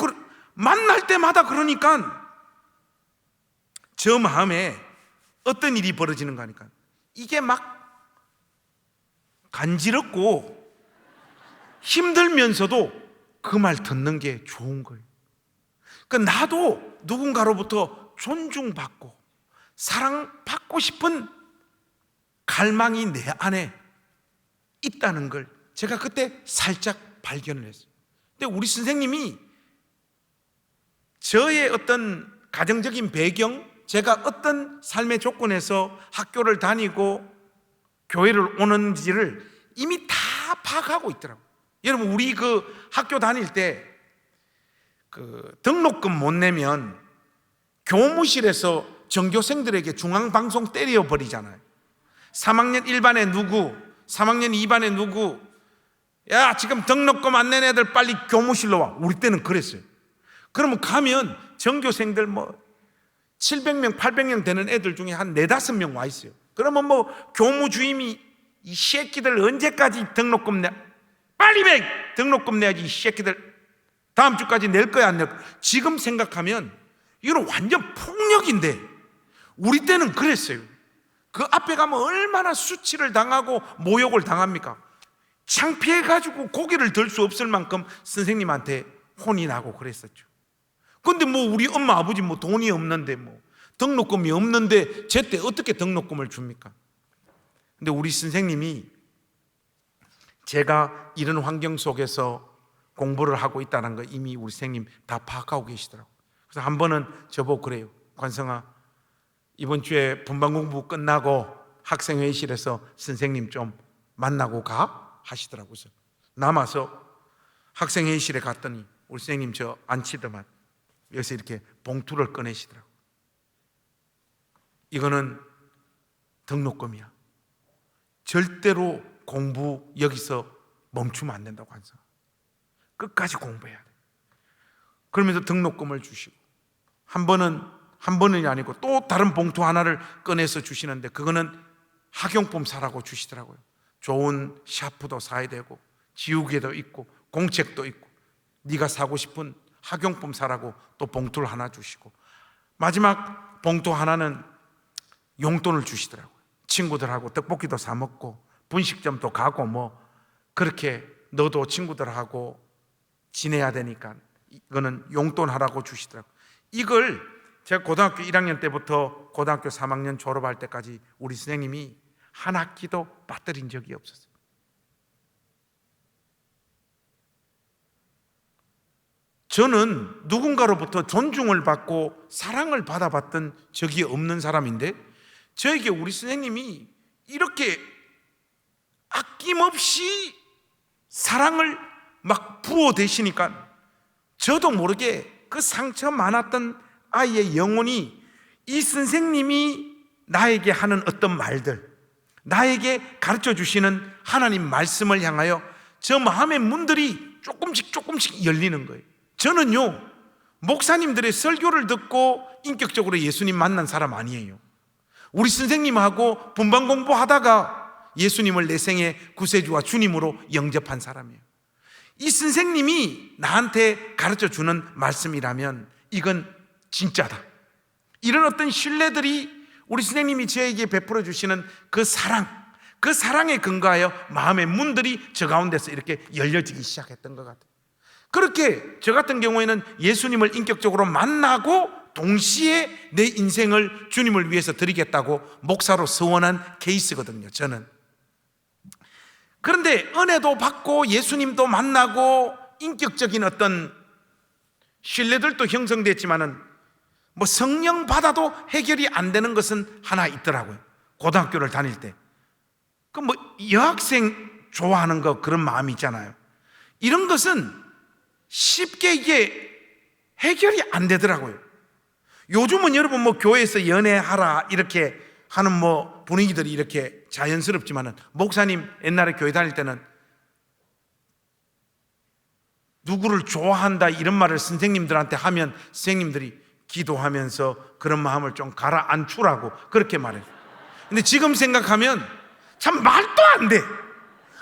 만날 때마다 그러니까 저 마음에 어떤 일이 벌어지는가 하니까 이게 막 간지럽고 힘들면서도 그 말 듣는 게 좋은 거예요. 그러니까 나도 누군가로부터 존중받고 사랑받고 싶은 갈망이 내 안에 있다는 걸 제가 그때 살짝 발견을 했어요. 근데 우리 선생님이 저의 어떤 가정적인 배경, 제가 어떤 삶의 조건에서 학교를 다니고 교회를 오는지를 이미 다 파악하고 있더라고요. 여러분, 우리 그 학교 다닐 때 그 등록금 못 내면 교무실에서 전교생들에게 중앙방송 때려버리잖아요. 3학년 1반에 누구, 3학년 2반에 누구, 야 지금 등록금 안 낸 애들 빨리 교무실로 와. 우리 때는 그랬어요. 그러면 가면 전교생들 뭐 700명 800명 되는 애들 중에 한 4-5명 와 있어요. 그러면 뭐 교무주임이 이 새끼들 언제까지 등록금 내, 빨리 등록금 내야지 이 새끼들 다음 주까지 낼 거야 안 낼 거야. 지금 생각하면 이건 완전 폭력인데 우리 때는 그랬어요. 그 앞에 가면 얼마나 수치를 당하고 모욕을 당합니까? 창피해가지고 고개를 들 수 없을 만큼 선생님한테 혼이 나고 그랬었죠. 근데 뭐 우리 엄마 아버지 뭐 돈이 없는데 뭐 등록금이 없는데 제때 어떻게 등록금을 줍니까? 근데 우리 선생님이 제가 이런 환경 속에서 공부를 하고 있다는 거 이미 우리 선생님 다 파악하고 계시더라고요. 그래서 한 번은 저보고 그래요. 관성아, 이번 주에 분반 공부 끝나고 학생회의실에서 선생님 좀 만나고 가? 하시더라고요. 그래서 남아서 학생회의실에 갔더니 우리 선생님 저 앉히더만 여기서 이렇게 봉투를 꺼내시더라고요. 이거는 등록금이야. 절대로 공부 여기서 멈추면 안 된다고 한서 끝까지 공부해야 돼. 그러면서 등록금을 주시고 한 번은 아니고 또 다른 봉투 하나를 꺼내서 주시는데 그거는 학용품 사라고 주시더라고요. 좋은 샤프도 사야 되고 지우개도 있고 공책도 있고 네가 사고 싶은 학용품 사라고 또 봉투를 하나 주시고 마지막 봉투 하나는 용돈을 주시더라고요. 친구들하고 떡볶이도 사 먹고 분식점도 가고 뭐 그렇게 너도 친구들하고 지내야 되니까 이거는 용돈 하라고 주시더라고요. 이걸 제가 고등학교 1학년 때부터 고등학교 3학년 졸업할 때까지 우리 선생님이 한 학기도 빠뜨린 적이 없었어요. 저는 누군가로부터 존중을 받고 사랑을 받아봤던 적이 없는 사람인데 저에게 우리 선생님이 이렇게 아낌없이 사랑을 막 부어대시니까 저도 모르게 그 상처 많았던 아이의 영혼이 이 선생님이 나에게 하는 어떤 말들, 나에게 가르쳐 주시는 하나님 말씀을 향하여 저 마음의 문들이 조금씩 열리는 거예요. 저는요, 목사님들의 설교를 듣고 인격적으로 예수님 만난 사람 아니에요. 우리 선생님하고 분반 공부하다가 예수님을 내 생의 구세주와 주님으로 영접한 사람이에요. 이 선생님이 나한테 가르쳐 주는 말씀이라면 이건 진짜다. 이런 어떤 신뢰들이 우리 선생님이 저에게 베풀어 주시는 그 사랑에 근거하여 마음의 문들이 저 가운데서 이렇게 열려지기 시작했던 것 같아요. 그렇게 저 같은 경우에는 예수님을 인격적으로 만나고 동시에 내 인생을 주님을 위해서 드리겠다고 목사로 서원한 케이스거든요. 저는 그런데 은혜도 받고 예수님도 만나고 인격적인 어떤 신뢰들도 형성됐지만은 뭐 성령 받아도 해결이 안 되는 것은 하나 있더라고요. 고등학교를 다닐 때 그 뭐 여학생 좋아하는 거 그런 마음이 있잖아요. 이런 것은 쉽게 이게 해결이 안 되더라고요. 요즘은 여러분 뭐 교회에서 연애하라 이렇게 하는 뭐 분위기들이 이렇게 자연스럽지만은 목사님 옛날에 교회 다닐 때는 누구를 좋아한다 이런 말을 선생님들한테 하면 선생님들이 기도하면서 그런 마음을 좀 가라앉추라고 그렇게 말해요. 근데 지금 생각하면 참 말도 안 돼.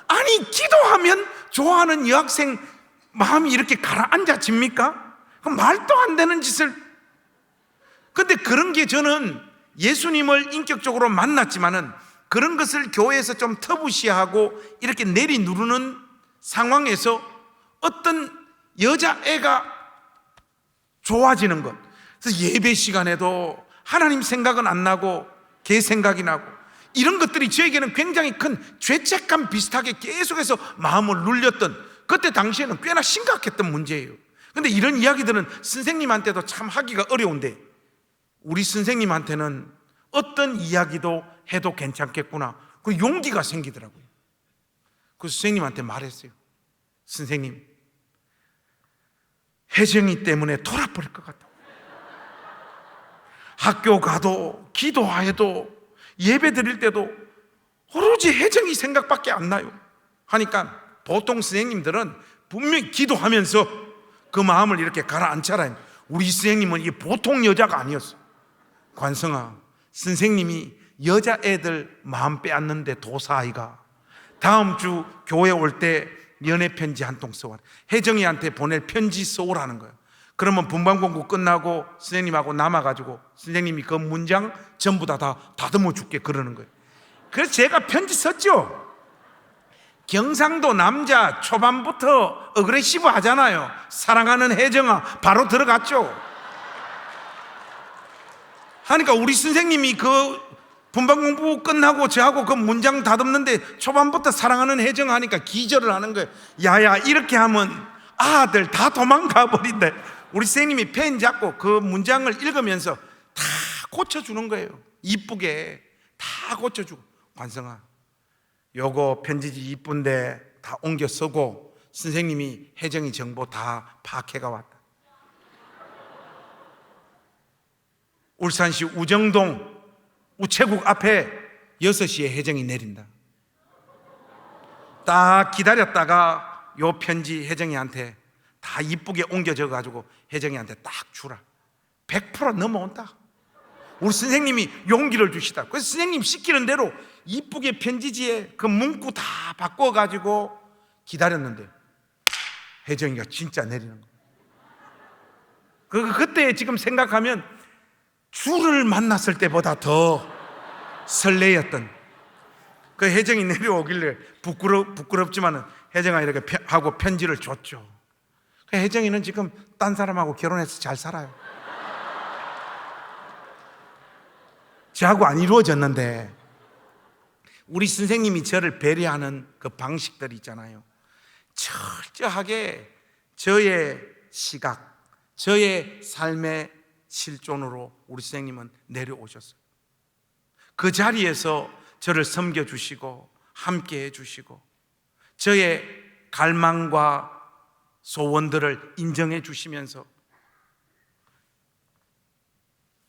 아니 기도하면 좋아하는 여학생 마음이 이렇게 가라앉아집니까? 말도 안 되는 짓을. 근데 그런 게 저는 예수님을 인격적으로 만났지만은 그런 것을 교회에서 좀 터부시하고 이렇게 내리누르는 상황에서 어떤 여자애가 좋아지는 것. 그래서 예배 시간에도 하나님 생각은 안 나고 걔 생각이 나고 이런 것들이 저에게는 굉장히 큰 죄책감 비슷하게 계속해서 마음을 눌렸던, 그때 당시에는 꽤나 심각했던 문제예요. 그런데 이런 이야기들은 선생님한테도 참 하기가 어려운데 우리 선생님한테는 어떤 이야기도 해도 괜찮겠구나 그 용기가 생기더라고요. 그래서 선생님한테 말했어요. 선생님, 혜정이 때문에 돌아버릴 것 같다. 학교 가도 기도해도 예배 드릴 때도 오로지 혜정이 생각밖에 안 나요 하니까 보통 선생님들은 분명히 기도하면서 그 마음을 이렇게 가라앉혀라. 우리 선생님은 이 보통 여자가 아니었어. 관성아, 선생님이 여자애들 마음 빼앗는데 도사아이가 다음 주 교회 올 때 연애 편지 한 통 써와라. 혜정이한테 보낼 편지 써오라는 거예요. 그러면 분반공부 끝나고 선생님하고 남아가지고 선생님이 그 문장 전부 다 다듬어 줄게 그러는 거예요. 그래서 제가 편지 썼죠. 경상도 남자 초반부터 어그레시브 하잖아요. 사랑하는 혜정아 바로 들어갔죠. 하니까 우리 선생님이 그 분반공부 끝나고 저하고 그 문장 다듬는데 초반부터 사랑하는 혜정 하니까 기절을 하는 거예요. 야야 이렇게 하면 아들 다 도망가 버린대. 우리 선생님이 펜 잡고 그 문장을 읽으면서 다 고쳐주는 거예요. 이쁘게 다 고쳐주고, 관성아 요거 편지지 이쁜데 다 옮겨 쓰고 선생님이 혜정이 정보 다 파악해가 왔다. 울산시 우정동 우체국 앞에 6시에 혜정이 내린다. 딱 기다렸다가 요 편지 혜정이한테 다 이쁘게 옮겨져가지고 혜정이한테 딱 주라. 100% 넘어온다. 우리 선생님이 용기를 주시다. 그래서 선생님 시키는 대로 이쁘게 편지지에 그 문구 다 바꿔가지고 기다렸는데 혜정이가 진짜 내리는 거예요. 그때 지금 생각하면 주를 만났을 때보다 더 설레였던 그 혜정이 내려오길래 부끄럽지만은 혜정아 이렇게 하고 편지를 줬죠. 혜정이는 지금 딴 사람하고 결혼해서 잘 살아요. 저하고 안 이루어졌는데 우리 선생님이 저를 배려하는 그 방식들이 있잖아요. 철저하게 저의 시각, 저의 삶의 실존으로 우리 선생님은 내려오셨어요. 그 자리에서 저를 섬겨주시고 함께 해주시고 저의 갈망과 소원들을 인정해 주시면서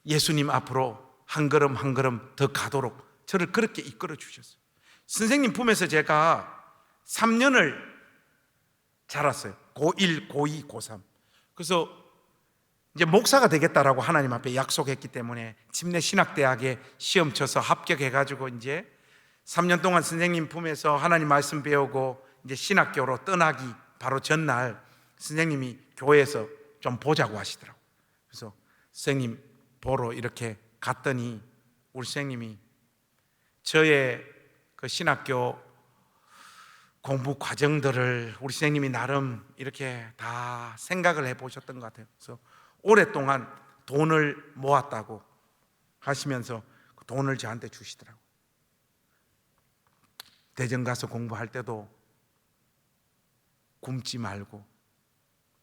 예수님 앞으로 한 걸음 한 걸음 더 가도록 저를 그렇게 이끌어 주셨어요. 선생님 품에서 제가 3년을 자랐어요. 고1, 고2, 고3. 그래서 이제 목사가 되겠다라고 하나님 앞에 약속했기 때문에 침례신학대학에 시험 쳐서 합격해가지고 이제 3년 동안 선생님 품에서 하나님 말씀 배우고 이제 신학교로 떠나기 바로 전날 선생님이 교회에서 좀 보자고 하시더라고요. 그래서 선생님 보러 이렇게 갔더니 우리 선생님이 저의 그 신학교 공부 과정들을 우리 선생님이 나름 이렇게 다 생각을 해보셨던 것 같아요. 그래서 오랫동안 돈을 모았다고 하시면서 그 돈을 저한테 주시더라고요. 대전 가서 공부할 때도 굶지 말고,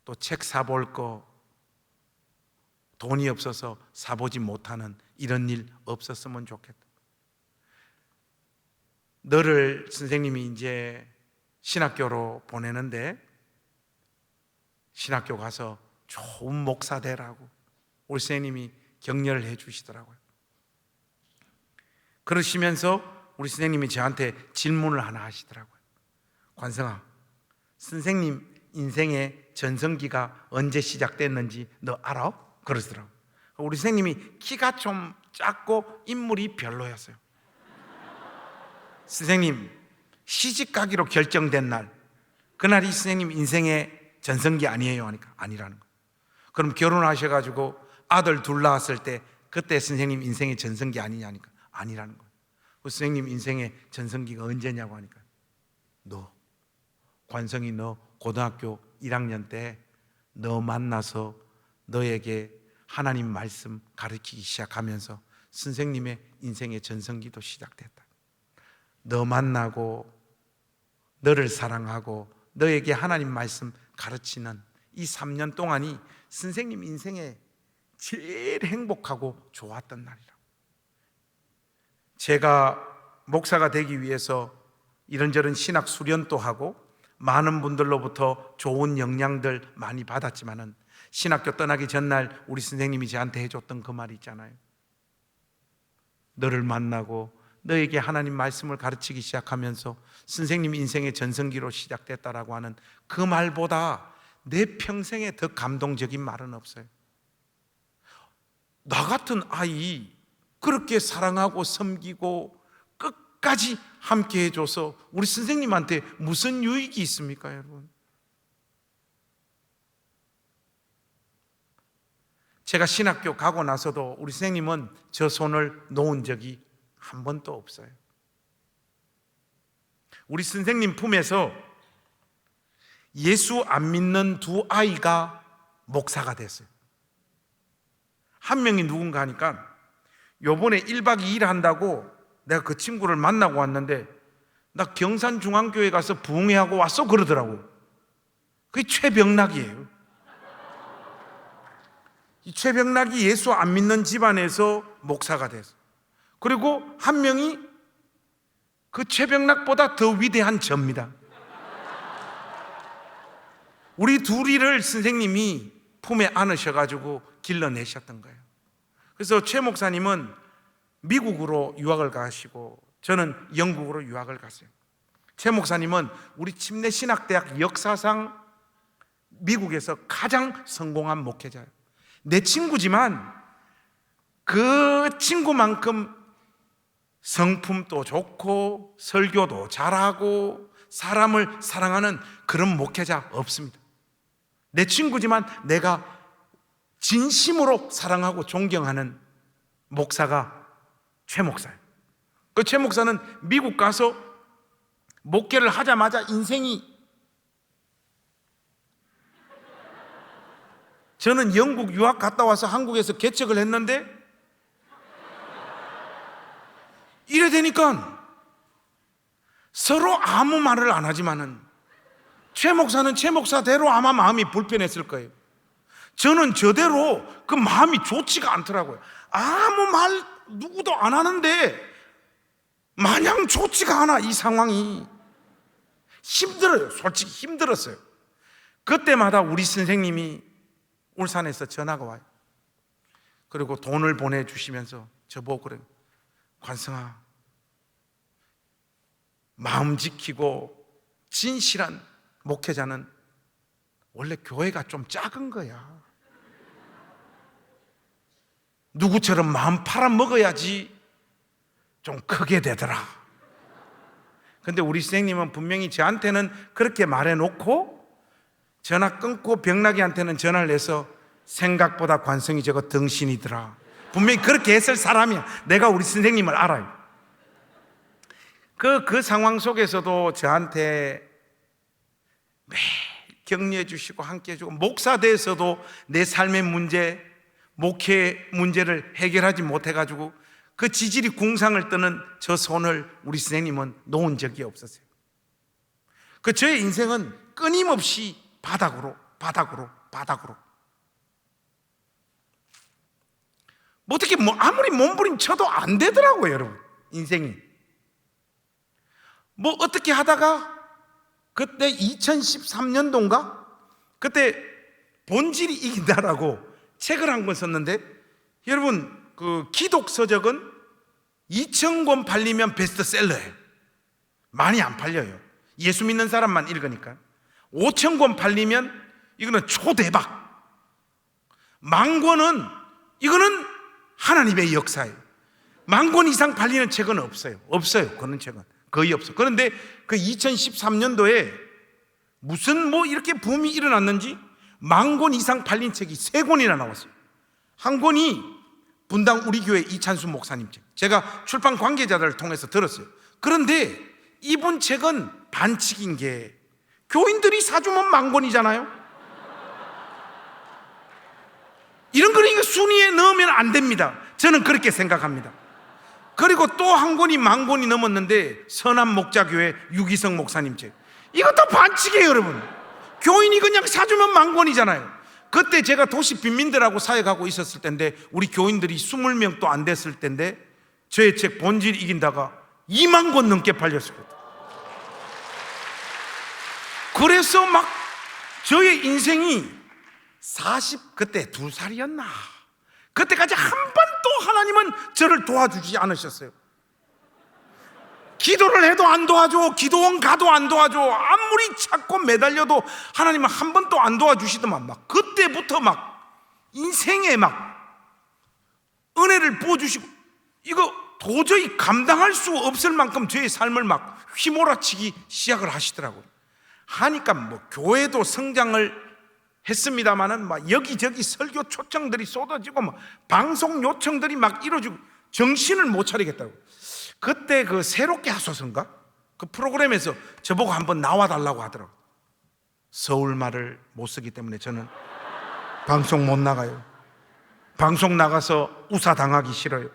또 책 사볼 거 돈이 없어서 사보지 못하는 이런 일 없었으면 좋겠다. 너를 선생님이 이제 신학교로 보내는데 신학교 가서 좋은 목사 되라고 우리 선생님이 격려를 해 주시더라고요. 그러시면서 우리 선생님이 저한테 질문을 하나 하시더라고요. 관성아, 선생님 인생의 전성기가 언제 시작됐는지 너 알아? 그러시더라고요. 우리 선생님이 키가 좀 작고 인물이 별로였어요. 선생님 시집 가기로 결정된 날, 그날이 선생님 인생의 전성기 아니에요? 하니까 아니라는 거예요. 그럼 결혼하셔가지고 아들 둘 낳았을 때 그때 선생님 인생의 전성기 아니냐니까 아니라는 거예요. 그 선생님 인생의 전성기가 언제냐고 하니까 너, 관성이 너 고등학교 1학년 때 너 만나서 너에게 하나님 말씀 가르치기 시작하면서 선생님의 인생의 전성기도 시작됐다. 너 만나고 너를 사랑하고 너에게 하나님 말씀 가르치는 이 3년 동안이 선생님 인생에 제일 행복하고 좋았던 날이라고. 제가 목사가 되기 위해서 이런저런 신학 수련도 하고 많은 분들로부터 좋은 영향들 많이 받았지만은 신학교 떠나기 전날 우리 선생님이 저한테 해줬던 그 말이 있잖아요. 너를 만나고 너에게 하나님 말씀을 가르치기 시작하면서 선생님 인생의 전성기로 시작됐다라고 하는 그 말보다 내 평생에 더 감동적인 말은 없어요. 나 같은 아이 그렇게 사랑하고 섬기고 끝까지 함께 해줘서 우리 선생님한테 무슨 유익이 있습니까, 여러분? 제가 신학교 가고 나서도 우리 선생님은 저 손을 놓은 적이 한 번도 없어요. 우리 선생님 품에서 예수 안 믿는 두 아이가 목사가 됐어요. 한 명이 누군가 하니까 요번에 1박 2일 한다고 내가 그 친구를 만나고 왔는데 나 경산중앙교회 가서 부흥회하고 왔어 그러더라고요. 그게 최병락이에요. 이 최병락이 예수 안 믿는 집안에서 목사가 됐어. 그리고 한 명이 그 최병락보다 더 위대한 저입니다. 우리 둘이를 선생님이 품에 안으셔가지고 길러내셨던 거예요. 그래서 최 목사님은 미국으로 유학을 가시고 저는 영국으로 유학을 갔어요. 최 목사님은 우리 침례신학대학 역사상 미국에서 가장 성공한 목회자예요. 내 친구지만 그 친구만큼 성품도 좋고 설교도 잘하고 사람을 사랑하는 그런 목회자 없습니다. 내 친구지만 내가 진심으로 사랑하고 존경하는 목사가 최 목사예요. 그 최 목사는 미국 가서 목회를 하자마자 인생이, 저는 영국 유학 갔다 와서 한국에서 개척을 했는데 이래 되니까 서로 아무 말을 안 하지만은 최 목사는 최 목사대로 아마 마음이 불편했을 거예요. 저는 저대로 그 마음이 좋지가 않더라고요. 아무 말 누구도 안 하는데 마냥 좋지가 않아. 이 상황이 힘들어요. 솔직히 힘들었어요. 그때마다 우리 선생님이 울산에서 전화가 와요. 그리고 돈을 보내주시면서 저보고 그래요. 관성아, 마음 지키고 진실한 목회자는 원래 교회가 좀 작은 거야. 누구처럼 마음 팔아먹어야지 좀 크게 되더라. 근데 우리 선생님은 분명히 저한테는 그렇게 말해놓고 전화 끊고 병나기한테는 전화를 해서 생각보다 관성이 저거 덩신이더라. 분명히 그렇게 했을 사람이야. 내가 우리 선생님을 알아요. 그 상황 속에서도 저한테 매일 격려해 주시고 함께 해주고, 목사 돼서도 내 삶의 문제, 목회 문제를 해결하지 못해가지고 그 지질이 궁상을 뜨는 저 손을 우리 선생님은 놓은 적이 없었어요. 그 저의 인생은 끊임없이 바닥으로 뭐 어떻게 아무리 몸부림쳐도 안 되더라고요, 여러분. 인생이 뭐 어떻게 하다가 그때 2013년도인가 그때 본질이 이긴다라고 책을 한 권 썼는데, 여러분 그 기독 서적은 2,000권 팔리면 베스트셀러예요. 많이 안 팔려요. 예수 믿는 사람만 읽으니까. 5,000권 팔리면 이거는 초대박. 10,000권은 이거는 하나님의 역사예요. 10,000권 이상 팔리는 책은 없어요. 그런 책은 거의 없어요. 그런데 그 2013년도에 무슨 이렇게 붐이 일어났는지 10,000권 이상 팔린 책이 3권이나 나왔어요. 한 권이 분당 우리 교회 이찬수 목사님 책, 제가 출판 관계자들을 통해서 들었어요. 그런데 이분 책은 반칙인 게 교인들이 사주면 10,000권이잖아요. 이런 거는 이거 순위에 넣으면 안 됩니다. 저는 그렇게 생각합니다. 그리고 또 한 권이 10,000권이 넘었는데 선한 목자교회 유기성 목사님 책, 이것도 반칙이에요, 여러분. 교인이 그냥 사주면 10,000권이잖아요. 그때 제가 도시 빈민들하고 사역하고 있었을 때인데 우리 교인들이 20명도 안 됐을 때인데 저의 책 본질 이긴다가 20,000권 넘게 팔렸을 거예요. 그래서 막 저의 인생이 그때 2살이었나? 그때까지 한 번도 하나님은 저를 도와주지 않으셨어요. 기도를 해도 안 도와줘, 기도원 가도 안 도와줘, 아무리 찾고 매달려도 하나님은 한 번도 안 도와주시더만 막 그때부터 막 인생에 막 은혜를 부어주시고, 이거 도저히 감당할 수 없을 만큼 저의 삶을 막 휘몰아치기 시작을 하시더라고요. 하니까 교회도 성장을 했습니다마는 막 여기저기 설교 초청들이 쏟아지고 막 방송 요청들이 막 이루어지고 정신을 못 차리겠다고. 그때 그 새롭게 하소서인가? 그 프로그램에서 저보고 한번 나와달라고 하더라고요. 서울말을 못 쓰기 때문에 저는 방송 못 나가요. 방송 나가서 우사당하기 싫어요.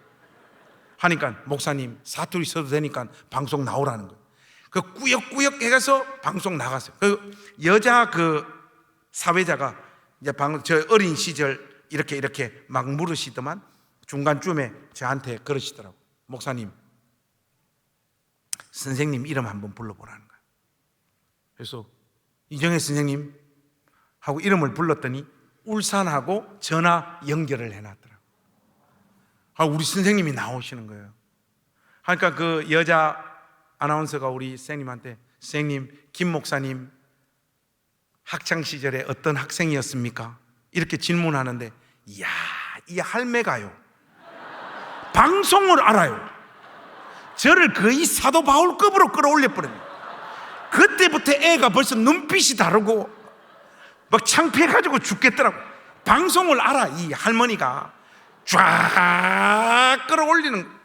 하니까 목사님 사투리 써도 되니까 방송 나오라는 거예요. 그 꾸역꾸역 해가서 방송 나갔어요. 그 여자 그 사회자가 이제 저 어린 시절 이렇게 막 물으시더만 중간쯤에 저한테 그러시더라고요. 목사님, 선생님 이름 한번 불러보라는 거예요. 그래서 이정혜 선생님 하고 이름을 불렀더니 울산하고 전화 연결을 해놨더라고요. 우리 선생님이 나오시는 거예요. 그러니까 그 여자 아나운서가 우리 선생님한테, 선생님, 김 목사님 학창시절에 어떤 학생이었습니까? 이렇게 질문하는데, 이야, 이 할매가요 방송을 알아요. 저를 거의 사도 바울급으로 끌어올려버립니다. 그때부터 애가 벌써 눈빛이 다르고 막 창피해가지고 죽겠더라고. 방송을 알아. 이 할머니가 쫙 끌어올리는,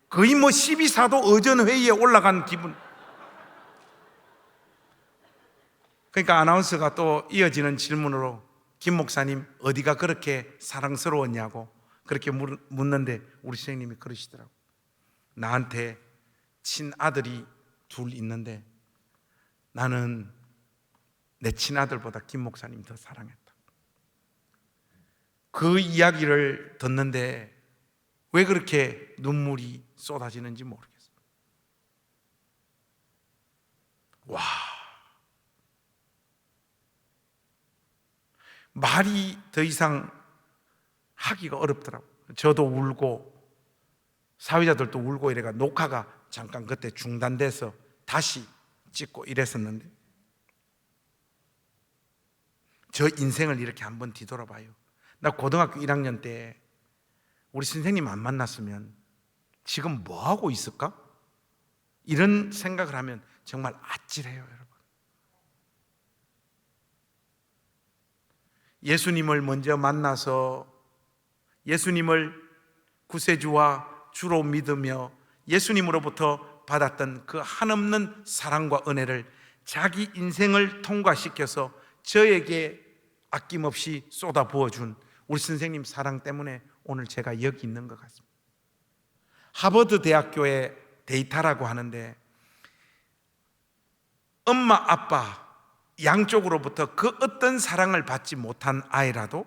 거의 12사도 의전회의에 올라간 기분. 그러니까 아나운서가 또 이어지는 질문으로, 김 목사님 어디가 그렇게 사랑스러웠냐고 그렇게 묻는데 우리 선생님이 그러시더라고. 나한테 친아들이 2 있는데 나는 내 친아들보다 김 목사님 더 사랑했다. 그 이야기를 듣는데 왜 그렇게 눈물이 쏟아지는지 모르겠어요. 와, 말이 더 이상 하기가 어렵더라고요. 저도 울고 사회자들도 울고 이래가 녹화가 잠깐 그때 중단돼서 다시 찍고 이랬었는데, 저 인생을 이렇게 한번 뒤돌아봐요. 나 고등학교 1학년 때 우리 선생님 안 만났으면 지금 뭐 하고 있을까? 이런 생각을 하면 정말 아찔해요, 여러분. 예수님을 먼저 만나서 예수님을 구세주와 주로 믿으며 예수님으로부터 받았던 그 한없는 사랑과 은혜를 자기 인생을 통과시켜서 저에게 아낌없이 쏟아 부어준 우리 선생님 사랑 때문에 오늘 제가 여기 있는 것 같습니다. 하버드 대학교의 데이터라고 하는데 엄마 아빠 양쪽으로부터 그 어떤 사랑을 받지 못한 아이라도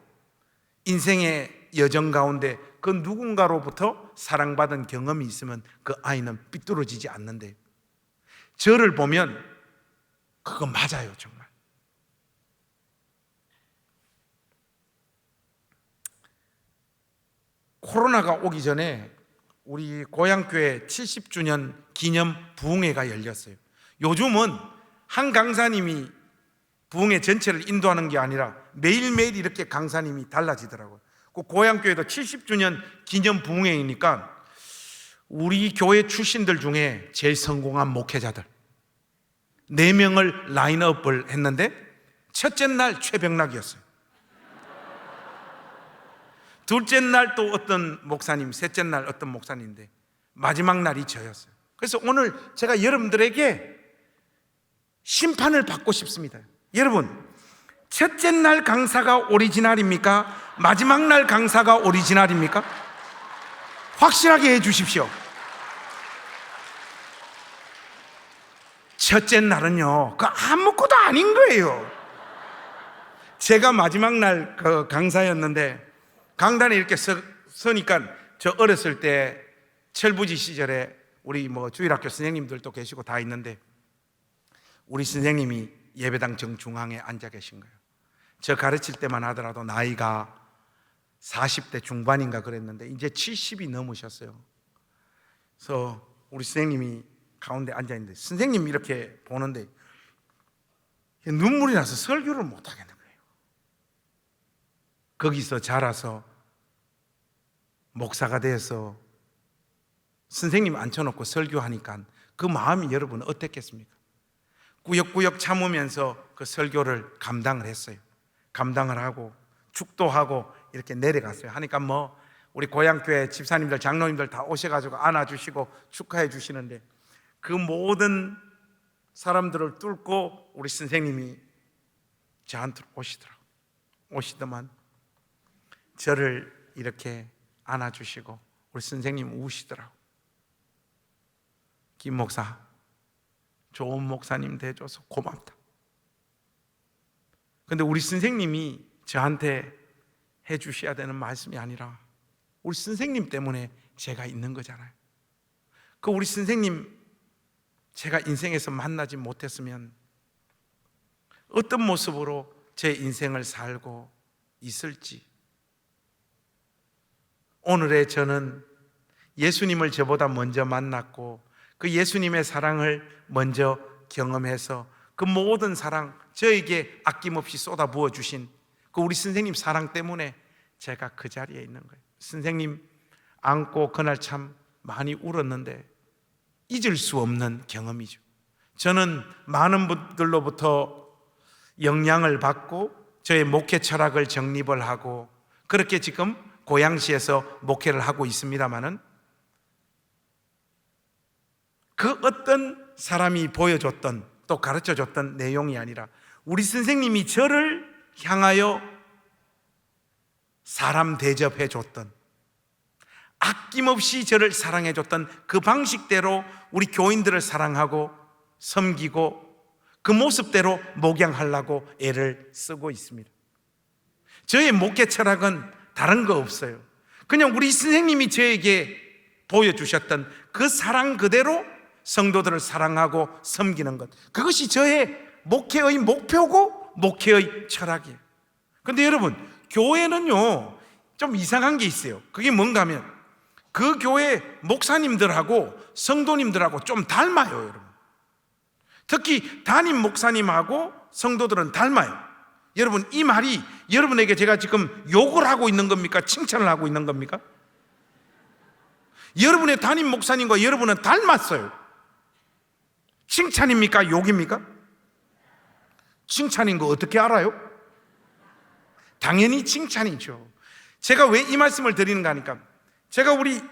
인생의 여정 가운데 그 누군가로부터 사랑받은 경험이 있으면 그 아이는 삐뚤어지지 않는데, 저를 보면 그거 맞아요. 정말 코로나가 오기 전에 우리 고향교회 70주년 기념 부흥회가 열렸어요. 요즘은 한 강사님이 부흥회 전체를 인도하는 게 아니라 매일매일 이렇게 강사님이 달라지더라고요. 그 고향교회도 70주년 기념 부흥회이니까 우리 교회 출신들 중에 제일 성공한 목회자들 4명을 라인업을 했는데 첫째 날 최병락이었어요. 둘째 날 또 어떤 목사님, 셋째 날 어떤 목사님인데 마지막 날이 저였어요. 그래서 오늘 제가 여러분들에게 심판을 받고 싶습니다. 여러분, 첫째 날 강사가 오리지널입니까? 마지막 날 강사가 오리지널입니까? 확실하게 해 주십시오. 첫째 날은요, 그 아무것도 아닌 거예요. 제가 마지막 날 그 강사였는데 강단에 이렇게 서니까 저 어렸을 때 철부지 시절에 우리 주일학교 선생님들도 계시고 다 있는데 우리 선생님이 예배당 정중앙에 앉아 계신 거예요. 저 가르칠 때만 하더라도 나이가 40대 중반인가 그랬는데 이제 70이 넘으셨어요. 그래서 우리 선생님이 가운데 앉아 있는데 선생님 이렇게 보는데 눈물이 나서 설교를 못 하겠는 거예요. 거기서 자라서 목사가 돼서 선생님 앉혀놓고 설교하니까 그 마음이 여러분 어땠겠습니까? 꾸역꾸역 참으면서 그 설교를 감당을 했어요. 감당을 하고 축도하고 이렇게 내려갔어요. 하니까 우리 고향교회 집사님들 장로님들 다 오셔가지고 안아주시고 축하해 주시는데 그 모든 사람들을 뚫고 우리 선생님이 저한테 오시더만 저를 이렇게 안아주시고 우리 선생님 우시더라고. 김 목사, 좋은 목사님 돼줘서 고맙다. 근데 우리 선생님이 저한테 해주셔야 되는 말씀이 아니라 우리 선생님 때문에 제가 있는 거잖아요. 그 우리 선생님 제가 인생에서 만나지 못했으면 어떤 모습으로 제 인생을 살고 있을지. 오늘의 저는 예수님을 저보다 먼저 만났고 그 예수님의 사랑을 먼저 경험해서 그 모든 사랑 저에게 아낌없이 쏟아부어 주신 그 우리 선생님 사랑 때문에 제가 그 자리에 있는 거예요. 선생님 안고 그날 참 많이 울었는데 잊을 수 없는 경험이죠. 저는 많은 분들로부터 영향을 받고 저의 목회 철학을 정립을 하고 그렇게 지금 고양시에서 목회를 하고 있습니다마는 그 어떤 사람이 보여줬던 또 가르쳐줬던 내용이 아니라 우리 선생님이 저를 향하여 사람 대접해줬던 아낌없이 저를 사랑해줬던 그 방식대로 우리 교인들을 사랑하고 섬기고 그 모습대로 목양하려고 애를 쓰고 있습니다. 저의 목회 철학은 다른 거 없어요. 그냥 우리 선생님이 저에게 보여주셨던 그 사랑 그대로 성도들을 사랑하고 섬기는 것, 그것이 저의 목회의 목표고 목회의 철학이에요. 그런데 여러분, 교회는요 좀 이상한 게 있어요. 그게 뭔가 하면 그 교회 목사님들하고 성도님들하고 좀 닮아요. 여러분, 특히 담임 목사님하고 성도들은 닮아요. 여러분, 이 말이 여러분에게 제가 지금 욕을 하고 있는 겁니까? 칭찬을 하고 있는 겁니까? 여러분의 담임 목사님과 여러분은 닮았어요. 칭찬입니까? 욕입니까? 칭찬인 거 어떻게 알아요? 당연히 칭찬이죠. 제가 왜 이 말씀을 드리는가 하니까 제가 우리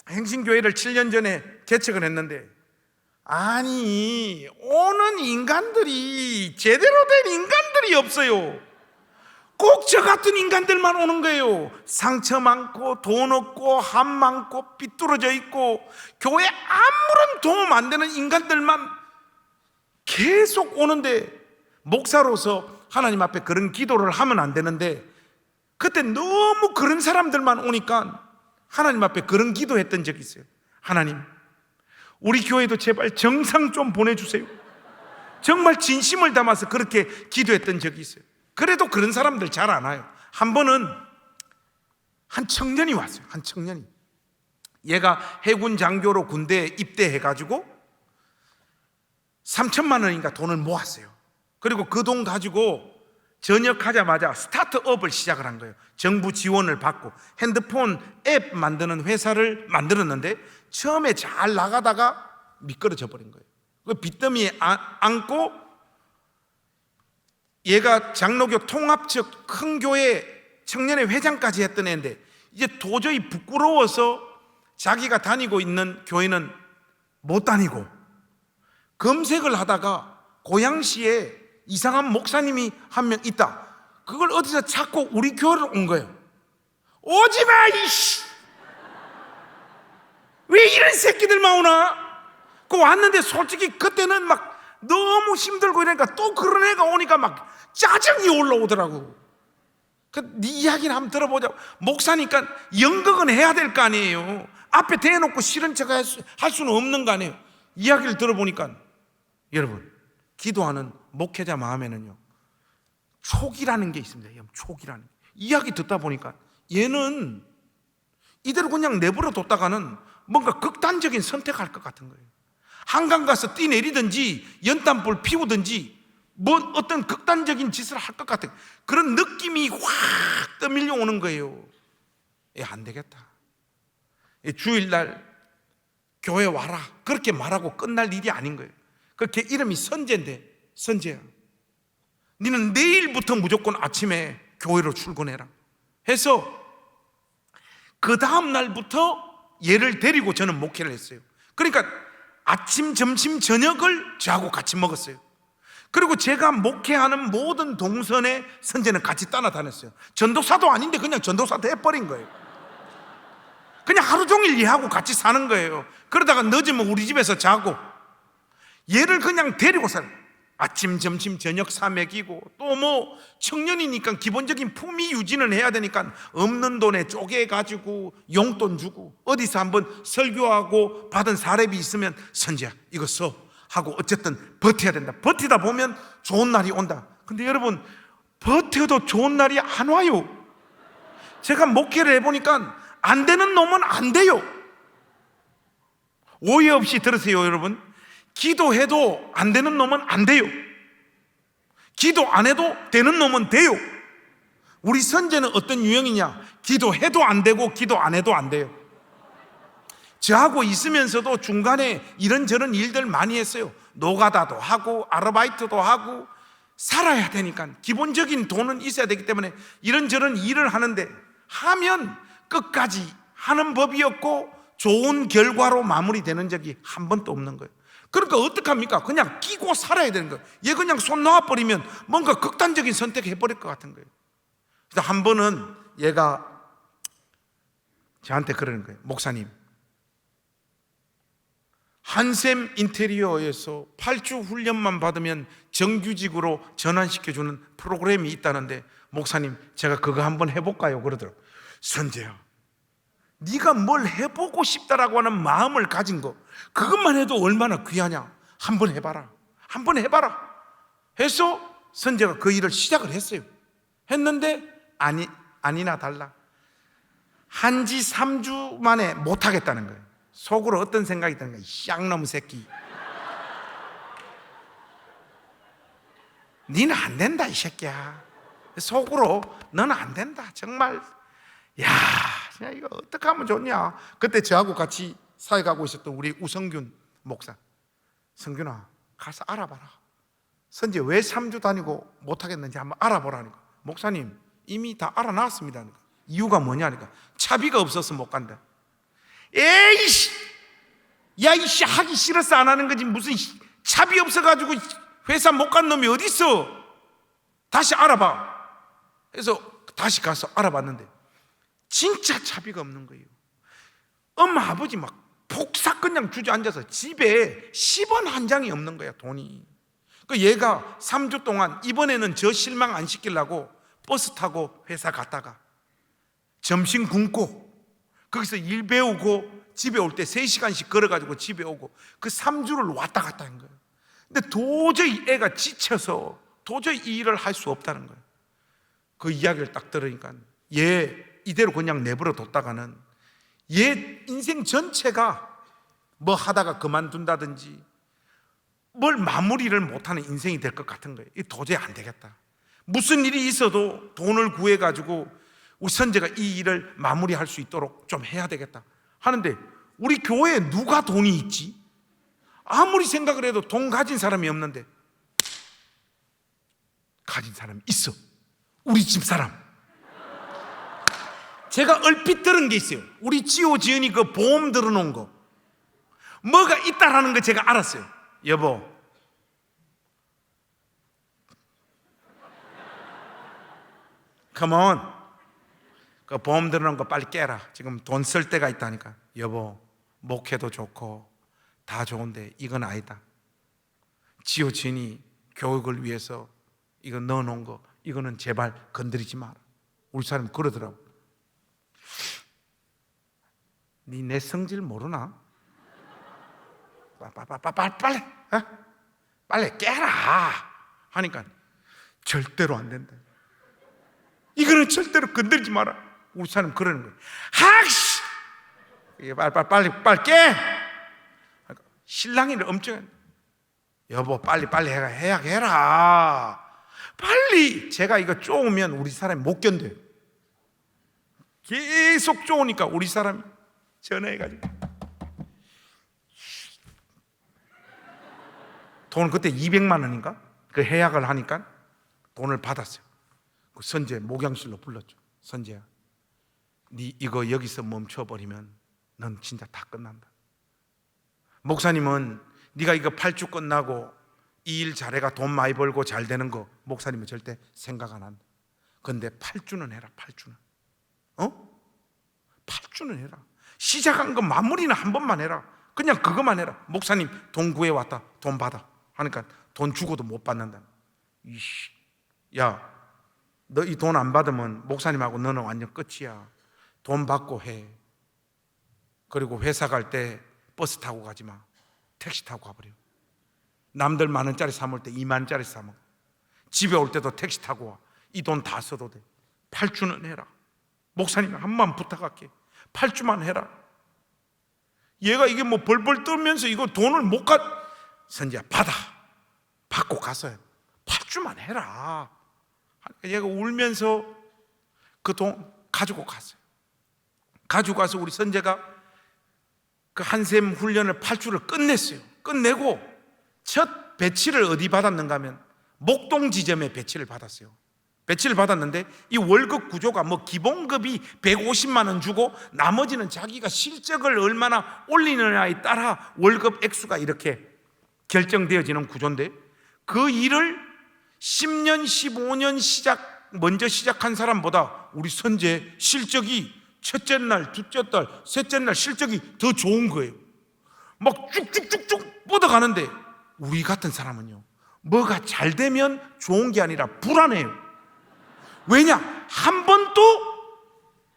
행신교회를 7년 전에 개척을 했는데 아니 오는 인간들이 제대로 된 인간들이 없어요. 꼭 저 같은 인간들만 오는 거예요. 상처 많고 돈 없고 한 많고 삐뚤어져 있고 교회 아무런 도움 안 되는 인간들만 계속 오는데, 목사로서 하나님 앞에 그런 기도를 하면 안 되는데 그때 너무 그런 사람들만 오니까 하나님 앞에 그런 기도했던 적이 있어요. 하나님, 우리 교회도 제발 정상 좀 보내주세요. 정말 진심을 담아서 그렇게 기도했던 적이 있어요. 그래도 그런 사람들 잘 안 와요. 한 번은 한 청년이 왔어요. 한 청년이. 얘가 해군 장교로 군대에 입대해가지고 3천만 원인가 돈을 모았어요. 그리고 그 돈 가지고 전역하자마자 스타트업을 시작을 한 거예요. 정부 지원을 받고 핸드폰 앱 만드는 회사를 만들었는데 처음에 잘 나가다가 미끄러져 버린 거예요. 그 빚더미에 안고, 얘가 장로교 통합측 큰 교회 청년회 회장까지 했던 애인데 이제 도저히 부끄러워서 자기가 다니고 있는 교회는 못 다니고 검색을 하다가 고양시에 이상한 목사님이 한 명 있다. 그걸 어디서 찾고 우리 교회로 온 거예요. 오지마 이씨, 왜 이런 새끼들만 오나? 그 왔는데 솔직히 그때는 막 너무 힘들고 이러니까 또 그런 애가 오니까 막 짜증이 올라오더라고. 네 이야기를 한번 들어보자. 목사니까 연극은 해야 될 거 아니에요. 앞에 대놓고 싫은 척 할 수는 없는 거 아니에요. 이야기를 들어보니까, 여러분, 기도하는 목회자 마음에는요 촉이라는 게 있습니다. 촉이라는 게. 이야기 듣다 보니까 얘는 이대로 그냥 내버려 뒀다가는 뭔가 극단적인 선택할 것 같은 거예요. 한강 가서 뛰내리든지 연탄불 피우든지 뭐 어떤 극단적인 짓을 할 것 같은 그런 느낌이 확 떠밀려 오는 거예요. 안 되겠다. 주일날 교회 와라 그렇게 말하고 끝날 일이 아닌 거예요. 그렇게 이름이 선재인데, 선재야, 너는 내일부터 무조건 아침에 교회로 출근해라 해서 그 다음 날부터 얘를 데리고 저는 목회를 했어요. 그러니까 아침, 점심, 저녁을 저하고 같이 먹었어요. 그리고 제가 목회하는 모든 동선에 선재는 같이 따라다녔어요. 전도사도 아닌데 그냥 전도사도 해버린 거예요. 그냥 하루 종일 얘하고 같이 사는 거예요. 그러다가 늦으면 우리 집에서 자고, 얘를 그냥 데리고 살아요. 아침, 점심, 저녁 사먹이고, 또 뭐 청년이니까 기본적인 품위 유지는 해야 되니까 없는 돈에 쪼개가지고 용돈 주고, 어디서 한번 설교하고 받은 사례비 있으면 선재야 이거 써 하고 어쨌든 버텨야 된다. 버티다 보면 좋은 날이 온다. 근데 여러분, 버텨도 좋은 날이 안 와요. 제가 목회를 해보니까 안 되는 놈은 안 돼요. 오해 없이 들으세요, 여러분. 기도해도 안 되는 놈은 안 돼요. 기도 안 해도 되는 놈은 돼요. 우리 선재는 어떤 유형이냐? 기도해도 안 되고 기도 안 해도 안 돼요. 저하고 있으면서도 중간에 이런저런 일들 많이 했어요. 노가다도 하고 아르바이트도 하고 살아야 되니까 기본적인 돈은 있어야 되기 때문에 이런저런 일을 하는데, 하면 끝까지 하는 법이었고 좋은 결과로 마무리되는 적이 한 번도 없는 거예요. 그러니까 어떡합니까? 그냥 끼고 살아야 되는 거예요. 얘 그냥 손 놔버리면 뭔가 극단적인 선택을 해버릴 것 같은 거예요. 그래서 한 번은 얘가 저한테 그러는 거예요. 목사님, 한샘 인테리어에서 8주 훈련만 받으면 정규직으로 전환시켜주는 프로그램이 있다는데 목사님, 제가 그거 한번 해볼까요? 그러더라고요. 선재야, 네가 뭘 해보고 싶다라고 하는 마음을 가진 거, 그것만 해도 얼마나 귀하냐. 한번 해봐라, 한번 해봐라 해서 선재가 그 일을 시작을 했어요. 했는데 아니나 달라 한지 3주 만에 못하겠다는 거예요. 속으로 어떤 생각이 드는 거예요? 쌍놈 새끼, 니는 안 된다 이 새끼야. 속으로 너는 안 된다 정말. 야, 이거 어떻게 하면 좋냐. 그때 저하고 같이 사역하고 있었던 우리 우성균 목사, 성균아 가서 알아봐라. 선재 왜 3주 다니고 못하겠는지 한번 알아보라니까. 목사님 이미 다 알아놨습니다. 이유가 뭐냐니까. 차비가 없어서 못 간다. 에이씨, 야 이씨, 하기 싫어서 안 하는 거지 무슨 차비 없어가지고 회사 못 간 놈이 어디 있어. 다시 알아봐. 그래서 다시 가서 알아봤는데 진짜 차비가 없는 거예요. 엄마 아버지 막 폭삭 그냥 주저앉아서 집에 10원 한 장이 없는 거야, 돈이. 그 얘가 3주 동안 이번에는 저 실망 안 시키려고 버스 타고 회사 갔다가 점심 굶고 거기서 일 배우고 집에 올 때 3시간씩 걸어가지고 집에 오고 그 3주를 왔다 갔다 한 거예요. 근데 도저히 애가 지쳐서 도저히 이 일을 할 수 없다는 거예요. 그 이야기를 딱 들으니까 얘 이대로 그냥 내버려 뒀다가는 얘 인생 전체가 뭐 하다가 그만둔다든지 뭘 마무리를 못하는 인생이 될 것 같은 거예요. 이 도저히 안 되겠다. 무슨 일이 있어도 돈을 구해가지고 우리 선재가 이 일을 마무리할 수 있도록 좀 해야 되겠다 하는데 우리 교회에 누가 돈이 있지? 아무리 생각을 해도 돈 가진 사람이 없는데 가진 사람이 있어. 우리 집사람. 제가 얼핏 들은 게 있어요. 우리 지호 지은이 그 보험 들어놓은 거 뭐가 있다라는 거 제가 알았어요. 여보, 컴온, 그 보험 들어놓은 거 빨리 깨라. 지금 돈 쓸 때가 있다니까. 여보, 목회도 좋고 다 좋은데 이건 아니다. 지호 지은이 교육을 위해서 이거 넣어놓은 거 이거는 제발 건드리지 마라. 우리 사람이 그러더라고. 니 내 성질 모르나? 빨리 깨라 하니까 절대로 안 된다. 이거는 절대로 건드리지 마라. 우리 사람 그러는 거예요. 하씨, 이게 빨리 깨. 신랑이를 엄청 여보 빨리 해라. 빨리. 제가 이거 쪼으면 우리 사람이 못 견뎌요. 계속 쪼으니까 우리 사람이 전화해가지고 돈 그때 200만 원인가? 그 해약을 하니까 돈을 받았어요. 그 선재 목양실로 불렀죠. 선재야, 네 이거 여기서 멈춰버리면 넌 진짜 다 끝난다. 목사님은 네가 이거 8주 끝나고 이 일 잘해가 돈 많이 벌고 잘 되는 거 목사님은 절대 생각 안 한다. 근데 8주는 해라. 8주는 8주는 해라. 시작한 거 마무리는 한 번만 해라. 그냥 그것만 해라. 목사님 돈 구해왔다. 돈 받아 하니까 돈 주고도 못 받는다. 이씨, 야, 너 이 돈 안 받으면 목사님하고 너는 완전 끝이야. 돈 받고 해. 그리고 회사 갈 때 버스 타고 가지 마. 택시 타고 가버려. 남들 10,000원짜리 사 먹을 때 20,000원짜리 사 먹어. 집에 올 때도 택시 타고 와. 이 돈 다 써도 돼. 8주는 해라. 목사님 한 번 부탁할게. 8주만 해라. 얘가 이게 뭐 벌벌 떨면서 이거 돈을 못 선지야 받고 가서 8주만 해라. 얘가 울면서 그 돈 가지고 갔어요. 가지고 가서 우리 선재가 그 한샘 훈련을 8주를 끝냈어요. 끝내고 첫 배치를 어디 받았는가 하면 목동 지점에 배치를 받았어요. 배치를 받았는데 이 월급 구조가 뭐 기본급이 150만 원 주고 나머지는 자기가 실적을 얼마나 올리느냐에 따라 월급 액수가 이렇게 결정되어지는 구조인데 그 일을 10년, 15년 먼저 시작한 사람보다 우리 선재 실적이 첫째 날, 둘째 날, 셋째 날 실적이 더 좋은 거예요. 막 쭉쭉쭉쭉 뻗어가는데 우리 같은 사람은요, 뭐가 잘 되면 좋은 게 아니라 불안해요. 왜냐? 한 번도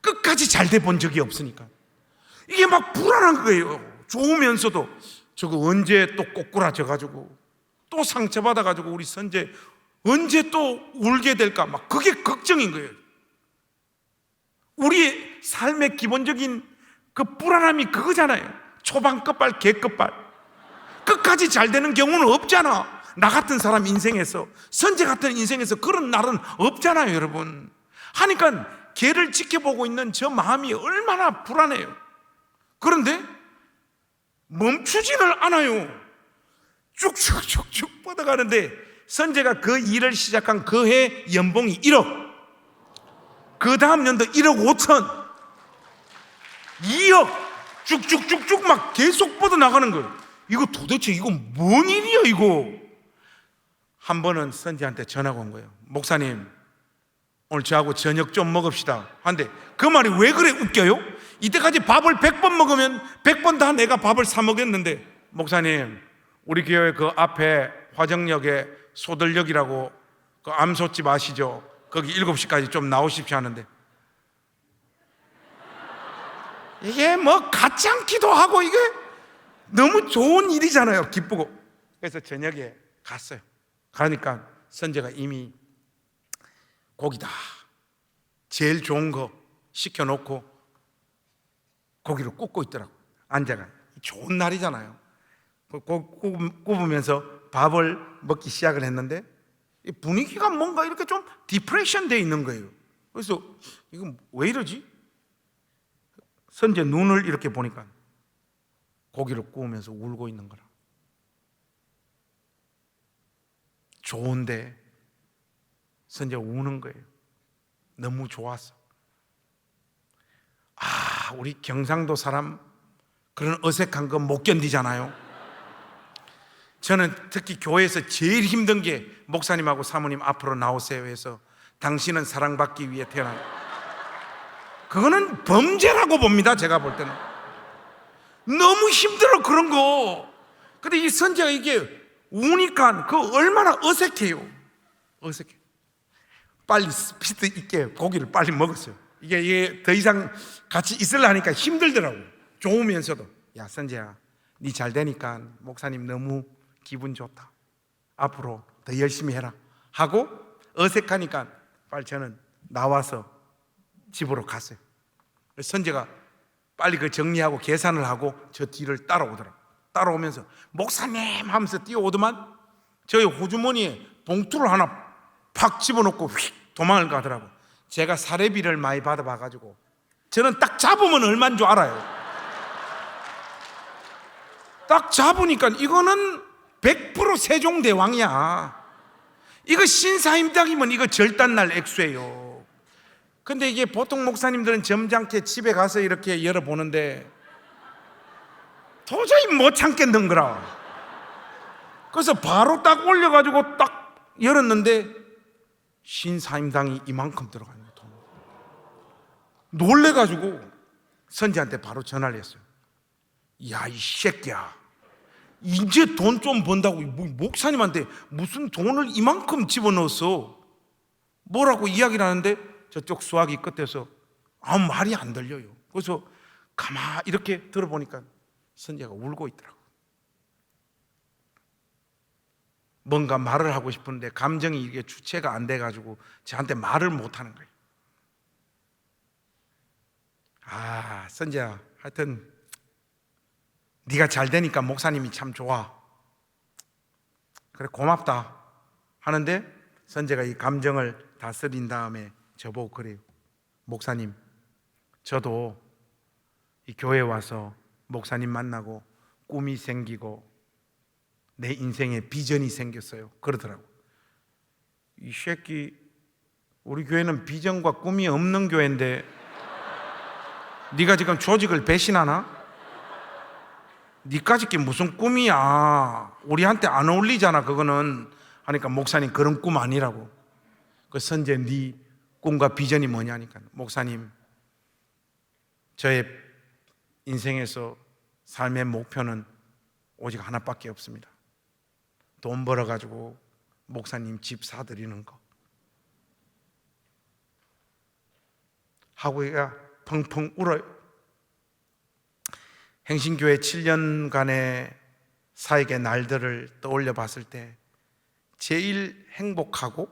끝까지 잘 돼 본 적이 없으니까 이게 막 불안한 거예요. 좋으면서도 저거 언제 또 꼬꾸라져 가지고 또 상처받아 가지고 우리 선재 언제 또 울게 될까, 막 그게 걱정인 거예요. 우리의 삶의 기본적인 그 불안함이 그거잖아요. 초반 끝발, 개 끝발. 끝까지 잘 되는 경우는 없잖아. 나 같은 사람 인생에서, 선재 같은 인생에서 그런 날은 없잖아요, 여러분. 하니까 개를 지켜보고 있는 저 마음이 얼마나 불안해요. 그런데 멈추지를 않아요. 쭉쭉쭉쭉 뻗어가는데 선재가 그 일을 시작한 그 해 연봉이 1억, 그 다음 연도 1억 5천, 2억, 쭉쭉쭉쭉 막 계속 뻗어나가는 거예요. 이거 도대체 이거 뭔 일이야 이거. 한 번은 선재한테 전화가 온 거예요. 목사님, 오늘 저하고 저녁 좀 먹읍시다 한데 그 말이 왜 그래 웃겨요? 이때까지 밥을 100번 먹으면 100번 다 내가 밥을 사 먹였는데, 목사님 우리 교회 그 앞에 화정역에 소들역이라고 그 암소집 아시죠? 거기 7시까지 좀 나오십시오 하는데, 이게 뭐 같지 않기도 하고 이게 너무 좋은 일이잖아요. 기쁘고. 그래서 저녁에 갔어요. 가니까 선재가 이미 고기다 제일 좋은 거 시켜놓고 고기를 굽고 있더라고. 앉아가. 좋은 날이잖아요. 굽으면서 밥을 먹기 시작을 했는데 분위기가 뭔가 이렇게 좀 디프레션 돼 있는 거예요. 그래서 이건 왜 이러지? 선재 눈을 이렇게 보니까 고기를 구우면서 울고 있는 거라. 좋은데 선재가 우는 거예요. 너무 좋았어. 우리 경상도 사람 그런 어색한 거 못 견디잖아요. 저는 특히 교회에서 제일 힘든 게 목사님하고 사모님 앞으로 나오세요 해서 당신은 사랑받기 위해 태어난, 그거는 범죄라고 봅니다. 제가 볼 때는 너무 힘들어 그런 거. 근데 이 선재가 이게 우니까 그 얼마나 어색해요. 어색해. 빨리 스피드 있게 고기를 빨리 먹었어요. 이게 더 이상 같이 있으려니까 힘들더라고. 좋으면서도 야 선재야 니 잘 되니까 목사님 너무 기분 좋다. 앞으로 더 열심히 해라 하고 어색하니까 빨리 저는 나와서 집으로 갔어요. 선재가 빨리 그 정리하고 계산을 하고 저 뒤를 따라오더라고. 따라오면서 목사님 하면서 뛰어오더만 저희 호주머니에 봉투를 하나 팍 집어넣고 휙 도망을 가더라고. 제가 사례비를 많이 받아봐가지고 저는 딱 잡으면 얼마인 줄 알아요. 딱 잡으니까 이거는 100% 세종대왕이야. 이거 신사임당이면 이거 절단날 액수예요. 근데 이게 보통 목사님들은 점잖게 집에 가서 이렇게 열어보는데 도저히 못 참겠는 거라. 그래서 바로 딱 올려가지고 딱 열었는데 신사임당이 이만큼 들어가는 거예요. 놀래가지고 선지한테 바로 전화를 했어요. 야 이 새끼야, 이제 돈 좀 번다고 목사님한테 무슨 돈을 이만큼 집어넣었어? 뭐라고 이야기를 하는데 저쪽 수화기 끝에서 아무 말이 안 들려요. 그래서 가만히 이렇게 들어보니까 선재가 울고 있더라고. 뭔가 말을 하고 싶은데 감정이 이게 주체가 안 돼가지고 저한테 말을 못 하는 거예요. 선재야, 하여튼 네가 잘 되니까 목사님이 참 좋아. 그래 고맙다 하는데 선재가 이 감정을 다스린 다음에 저보고 그래요. 목사님, 저도 이 교회에 와서 목사님 만나고 꿈이 생기고 내 인생에 비전이 생겼어요. 그러더라고. 이 새끼, 우리 교회는 비전과 꿈이 없는 교회인데 네가 지금 조직을 배신하나? 니까짓 게 무슨 꿈이야. 우리한테 안 어울리잖아 그거는. 하니까 목사님 그런 꿈 아니라고. 그 선재 네 꿈과 비전이 뭐냐니까. 목사님, 저의 인생에서 삶의 목표는 오직 하나밖에 없습니다. 돈 벌어가지고 목사님 집 사드리는 거 하고 얘가 펑펑 울어요. 행신교회 7년간의 사역의 날들을 떠올려 봤을 때 제일 행복하고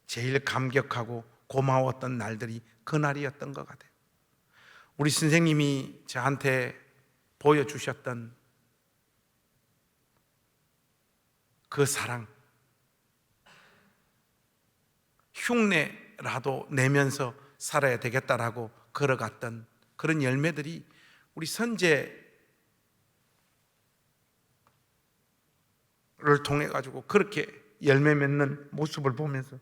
제일 감격하고 고마웠던 날들이 그날이었던 것 같아요. 우리 선생님이 저한테 보여주셨던 그 사랑, 흉내라도 내면서 살아야 되겠다라고 걸어갔던 그런 열매들이 우리 선재를 통해 가지고 그렇게 열매 맺는 모습을 보면서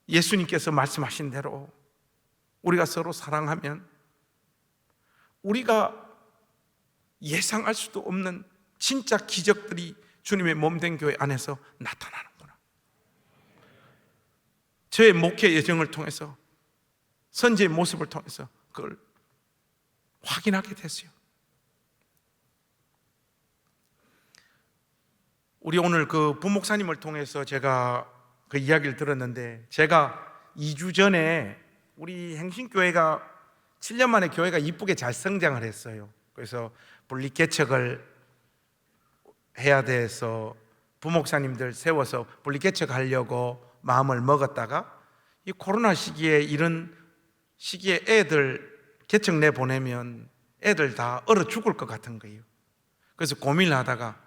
예수님께서 말씀하신 대로 우리가 서로 사랑하면 우리가 예상할 수도 없는 진짜 기적들이 주님의 몸된 교회 안에서 나타나는구나. 저의 목회 여정을 통해서, 선지의 모습을 통해서 그걸 확인하게 됐어요. 우리 오늘 그 부목사님을 통해서 제가 그 이야기를 들었는데, 제가 2주 전에 우리 행신교회가 7년 만에 교회가 이쁘게 잘 성장을 했어요. 그래서 분리개척을 해야 돼서 부목사님들 세워서 분리개척하려고 마음을 먹었다가, 이 코로나 시기에 이런 시기에 애들 개척 내보내면 애들 다 얼어 죽을 것 같은 거예요. 그래서 고민을 하다가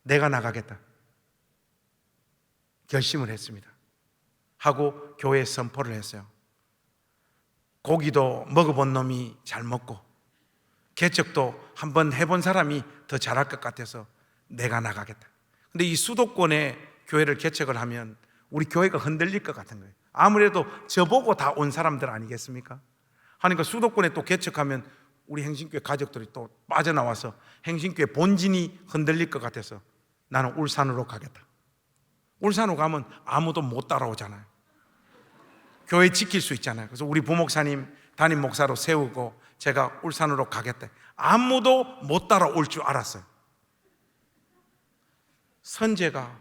내가 나가겠다 결심을 했습니다. 하고 교회에 선포를 했어요. 고기도 먹어본 놈이 잘 먹고 개척도 한번 해본 사람이 더 잘할 것 같아서 내가 나가겠다. 근데 이 수도권에 교회를 개척을 하면 우리 교회가 흔들릴 것 같은 거예요. 아무래도 저보고 다 온 사람들 아니겠습니까? 하니까 수도권에 또 개척하면 우리 행신교회 가족들이 또 빠져나와서 행신교회 본진이 흔들릴 것 같아서 나는 울산으로 가겠다. 울산으로 가면 아무도 못 따라오잖아요. 교회 지킬 수 있잖아요. 그래서 우리 부목사님 담임 목사로 세우고 제가 울산으로 가겠다. 아무도 못 따라올 줄 알았어요. 선재가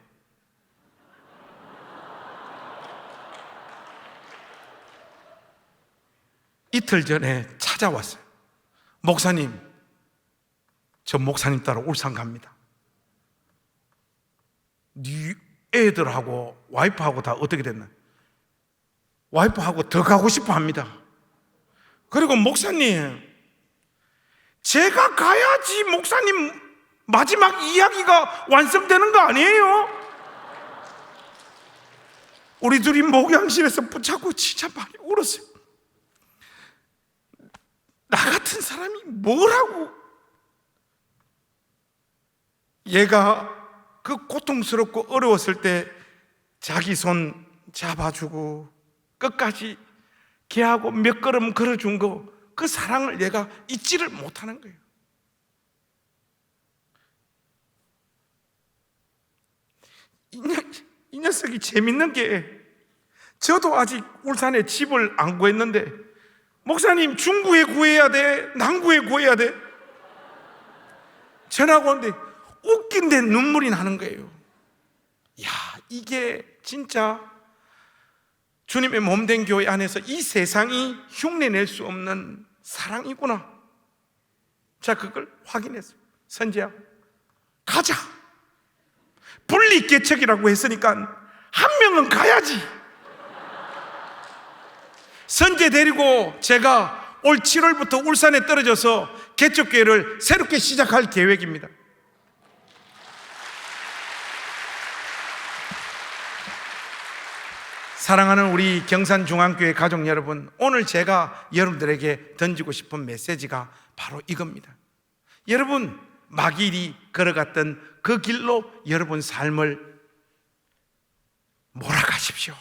이틀 전에 찾아왔어요. 목사님, 저 목사님 따라 울산 갑니다. 네 애들하고 와이프하고 다 어떻게 됐나? 와이프하고 더 가고 싶어 합니다. 그리고 목사님, 제가 가야지 목사님 마지막 이야기가 완성되는 거 아니에요? 우리 둘이 목양실에서 붙잡고 진짜 많이 울었어요. 나 같은 사람이 뭐라고? 얘가 그 고통스럽고 어려웠을 때 자기 손 잡아주고 끝까지 걔하고 몇 걸음 걸어준 거, 그 사랑을 얘가 잊지를 못하는 거예요. 이 녀석이 재밌는 게, 저도 아직 울산에 집을 안 구했는데 목사님 중구에 구해야 돼? 남구에 구해야 돼? 전화가 오는데 웃긴데 눈물이 나는 거예요. 야, 이게 진짜 주님의 몸된 교회 안에서 이 세상이 흉내낼 수 없는 사랑이구나. 자, 그걸 확인했어요. 선지야, 가자. 분리개척이라고 했으니까 한 명은 가야지. 선재 데리고 제가 올 7월부터 울산에 떨어져서 개척교회를 새롭게 시작할 계획입니다. 사랑하는 우리 경산중앙교회 가족 여러분, 오늘 제가 여러분들에게 던지고 싶은 메시지가 바로 이겁니다. 여러분, 마길이 걸어갔던 그 길로 여러분 삶을 몰아가십시오.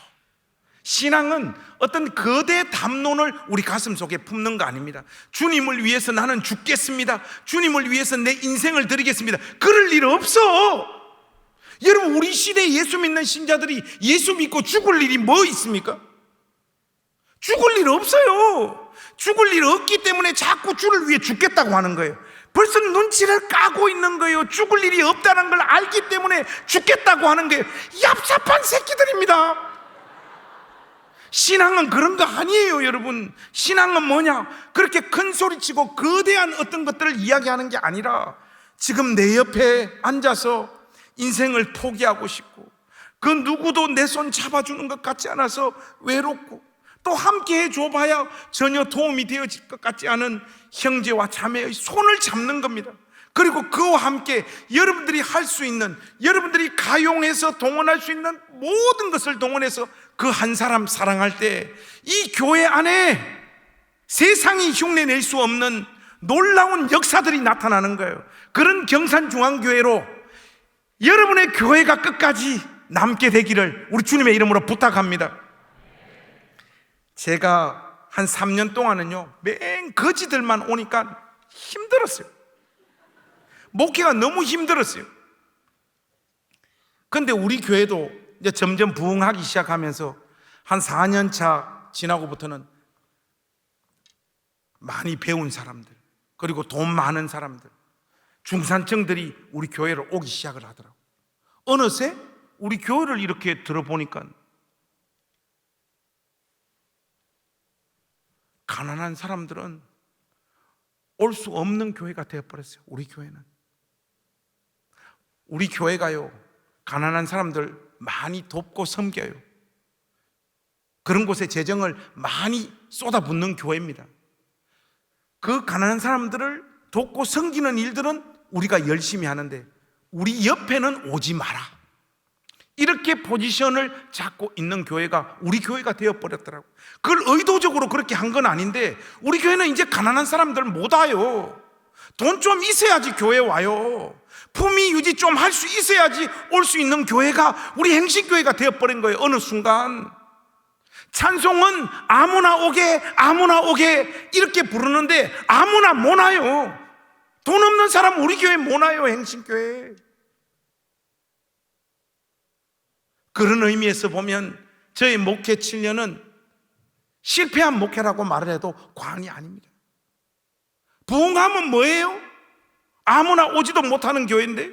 신앙은 어떤 거대 담론을 우리 가슴 속에 품는 거 아닙니다. 주님을 위해서 나는 죽겠습니다, 주님을 위해서 내 인생을 드리겠습니다, 그럴 일 없어. 여러분, 우리 시대에 예수 믿는 신자들이 예수 믿고 죽을 일이 뭐 있습니까? 죽을 일 없어요. 죽을 일 없기 때문에 자꾸 주를 위해 죽겠다고 하는 거예요. 벌써 눈치를 까고 있는 거예요. 죽을 일이 없다는 걸 알기 때문에 죽겠다고 하는 거예요. 얍삽한 새끼들입니다. 신앙은 그런 거 아니에요, 여러분. 신앙은 뭐냐? 그렇게 큰 소리치고 거대한 어떤 것들을 이야기하는 게 아니라 지금 내 옆에 앉아서 인생을 포기하고 싶고 그 누구도 내 손 잡아주는 것 같지 않아서 외롭고 또 함께 해줘봐야 전혀 도움이 되어질 것 같지 않은 형제와 자매의 손을 잡는 겁니다. 그리고 그와 함께 여러분들이 할 수 있는, 여러분들이 가용해서 동원할 수 있는 모든 것을 동원해서 그 한 사람 사랑할 때 이 교회 안에 세상이 흉내낼 수 없는 놀라운 역사들이 나타나는 거예요. 그런 경산중앙교회로 여러분의 교회가 끝까지 남게 되기를 우리 주님의 이름으로 부탁합니다. 제가 한 3년 동안은요, 맨 거지들만 오니까 힘들었어요. 목회가 너무 힘들었어요. 그런데 우리 교회도 이제 점점 부흥하기 시작하면서 한 4년 차 지나고부터는 많이 배운 사람들, 그리고 돈 많은 사람들, 중산층들이 우리 교회로 오기 시작을 하더라고요. 어느새 우리 교회를 이렇게 들어보니까 가난한 사람들은 올 수 없는 교회가 되어버렸어요. 우리 교회는. 우리 교회가요, 가난한 사람들 많이 돕고 섬겨요. 그런 곳에 재정을 많이 쏟아붓는 교회입니다. 그 가난한 사람들을 돕고 섬기는 일들은 우리가 열심히 하는데 우리 옆에는 오지 마라, 이렇게 포지션을 잡고 있는 교회가 우리 교회가 되어버렸더라고요. 그걸 의도적으로 그렇게 한 건 아닌데 우리 교회는 이제 가난한 사람들 못 와요. 돈 좀 있어야지 교회 와요. 품위 유지 좀 할 수 있어야지 올 수 있는 교회가 우리 행신교회가 되어버린 거예요. 어느 순간 찬송은 아무나 오게 아무나 오게 이렇게 부르는데 아무나 못 와요. 돈 없는 사람 우리 교회 못 와요. 행신교회. 그런 의미에서 보면 저희 목회 7년은 실패한 목회라고 말을 해도 과언이 아닙니다. 부흥하면 뭐예요? 아무나 오지도 못하는 교회인데,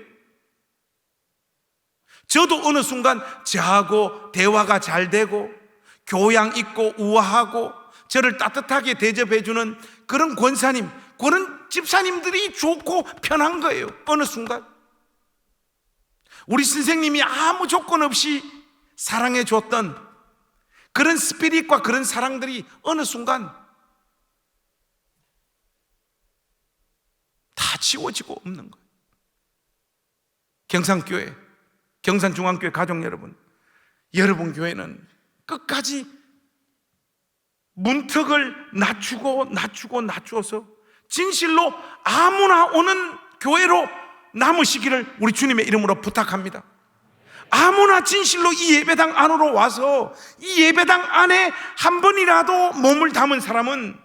저도 어느 순간 저하고 대화가 잘 되고 교양 있고 우아하고 저를 따뜻하게 대접해주는 그런 권사님, 그런 집사님들이 좋고 편한 거예요. 어느 순간 우리 선생님이 아무 조건 없이 사랑해 줬던 그런 스피릿과 그런 사랑들이 어느 순간 다 지워지고 없는 거예요. 경산교회, 경산중앙교회 가족 여러분, 여러분 교회는 끝까지 문턱을 낮추어서 진실로 아무나 오는 교회로 남으시기를 우리 주님의 이름으로 부탁합니다. 아무나 진실로 이 예배당 안으로 와서 이 예배당 안에 한 번이라도 몸을 담은 사람은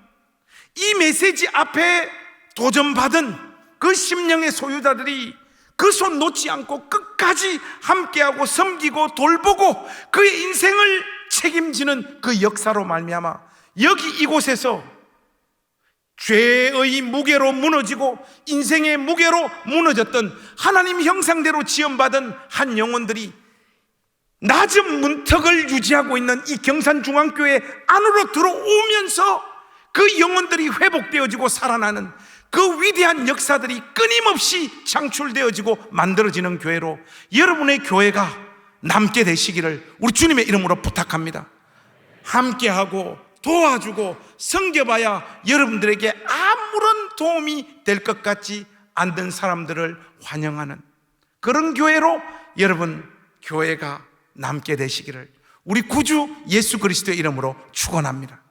이 메시지 앞에 도전받은 그 심령의 소유자들이 그 손 놓지 않고 끝까지 함께하고 섬기고 돌보고 그의 인생을 책임지는 그 역사로 말미암아 여기 이곳에서 죄의 무게로 무너지고 인생의 무게로 무너졌던 하나님 형상대로 지음받은 한 영혼들이 낮은 문턱을 유지하고 있는 이 경산중앙교회 안으로 들어오면서 그 영혼들이 회복되어지고 살아나는 그 위대한 역사들이 끊임없이 창출되어지고 만들어지는 교회로 여러분의 교회가 남게 되시기를 우리 주님의 이름으로 부탁합니다. 함께하고 도와주고 섬겨봐야 여러분들에게 아무런 도움이 될 것 같지 않는 사람들을 환영하는 그런 교회로 여러분 교회가 남게 되시기를 우리 구주 예수 그리스도의 이름으로 축원합니다.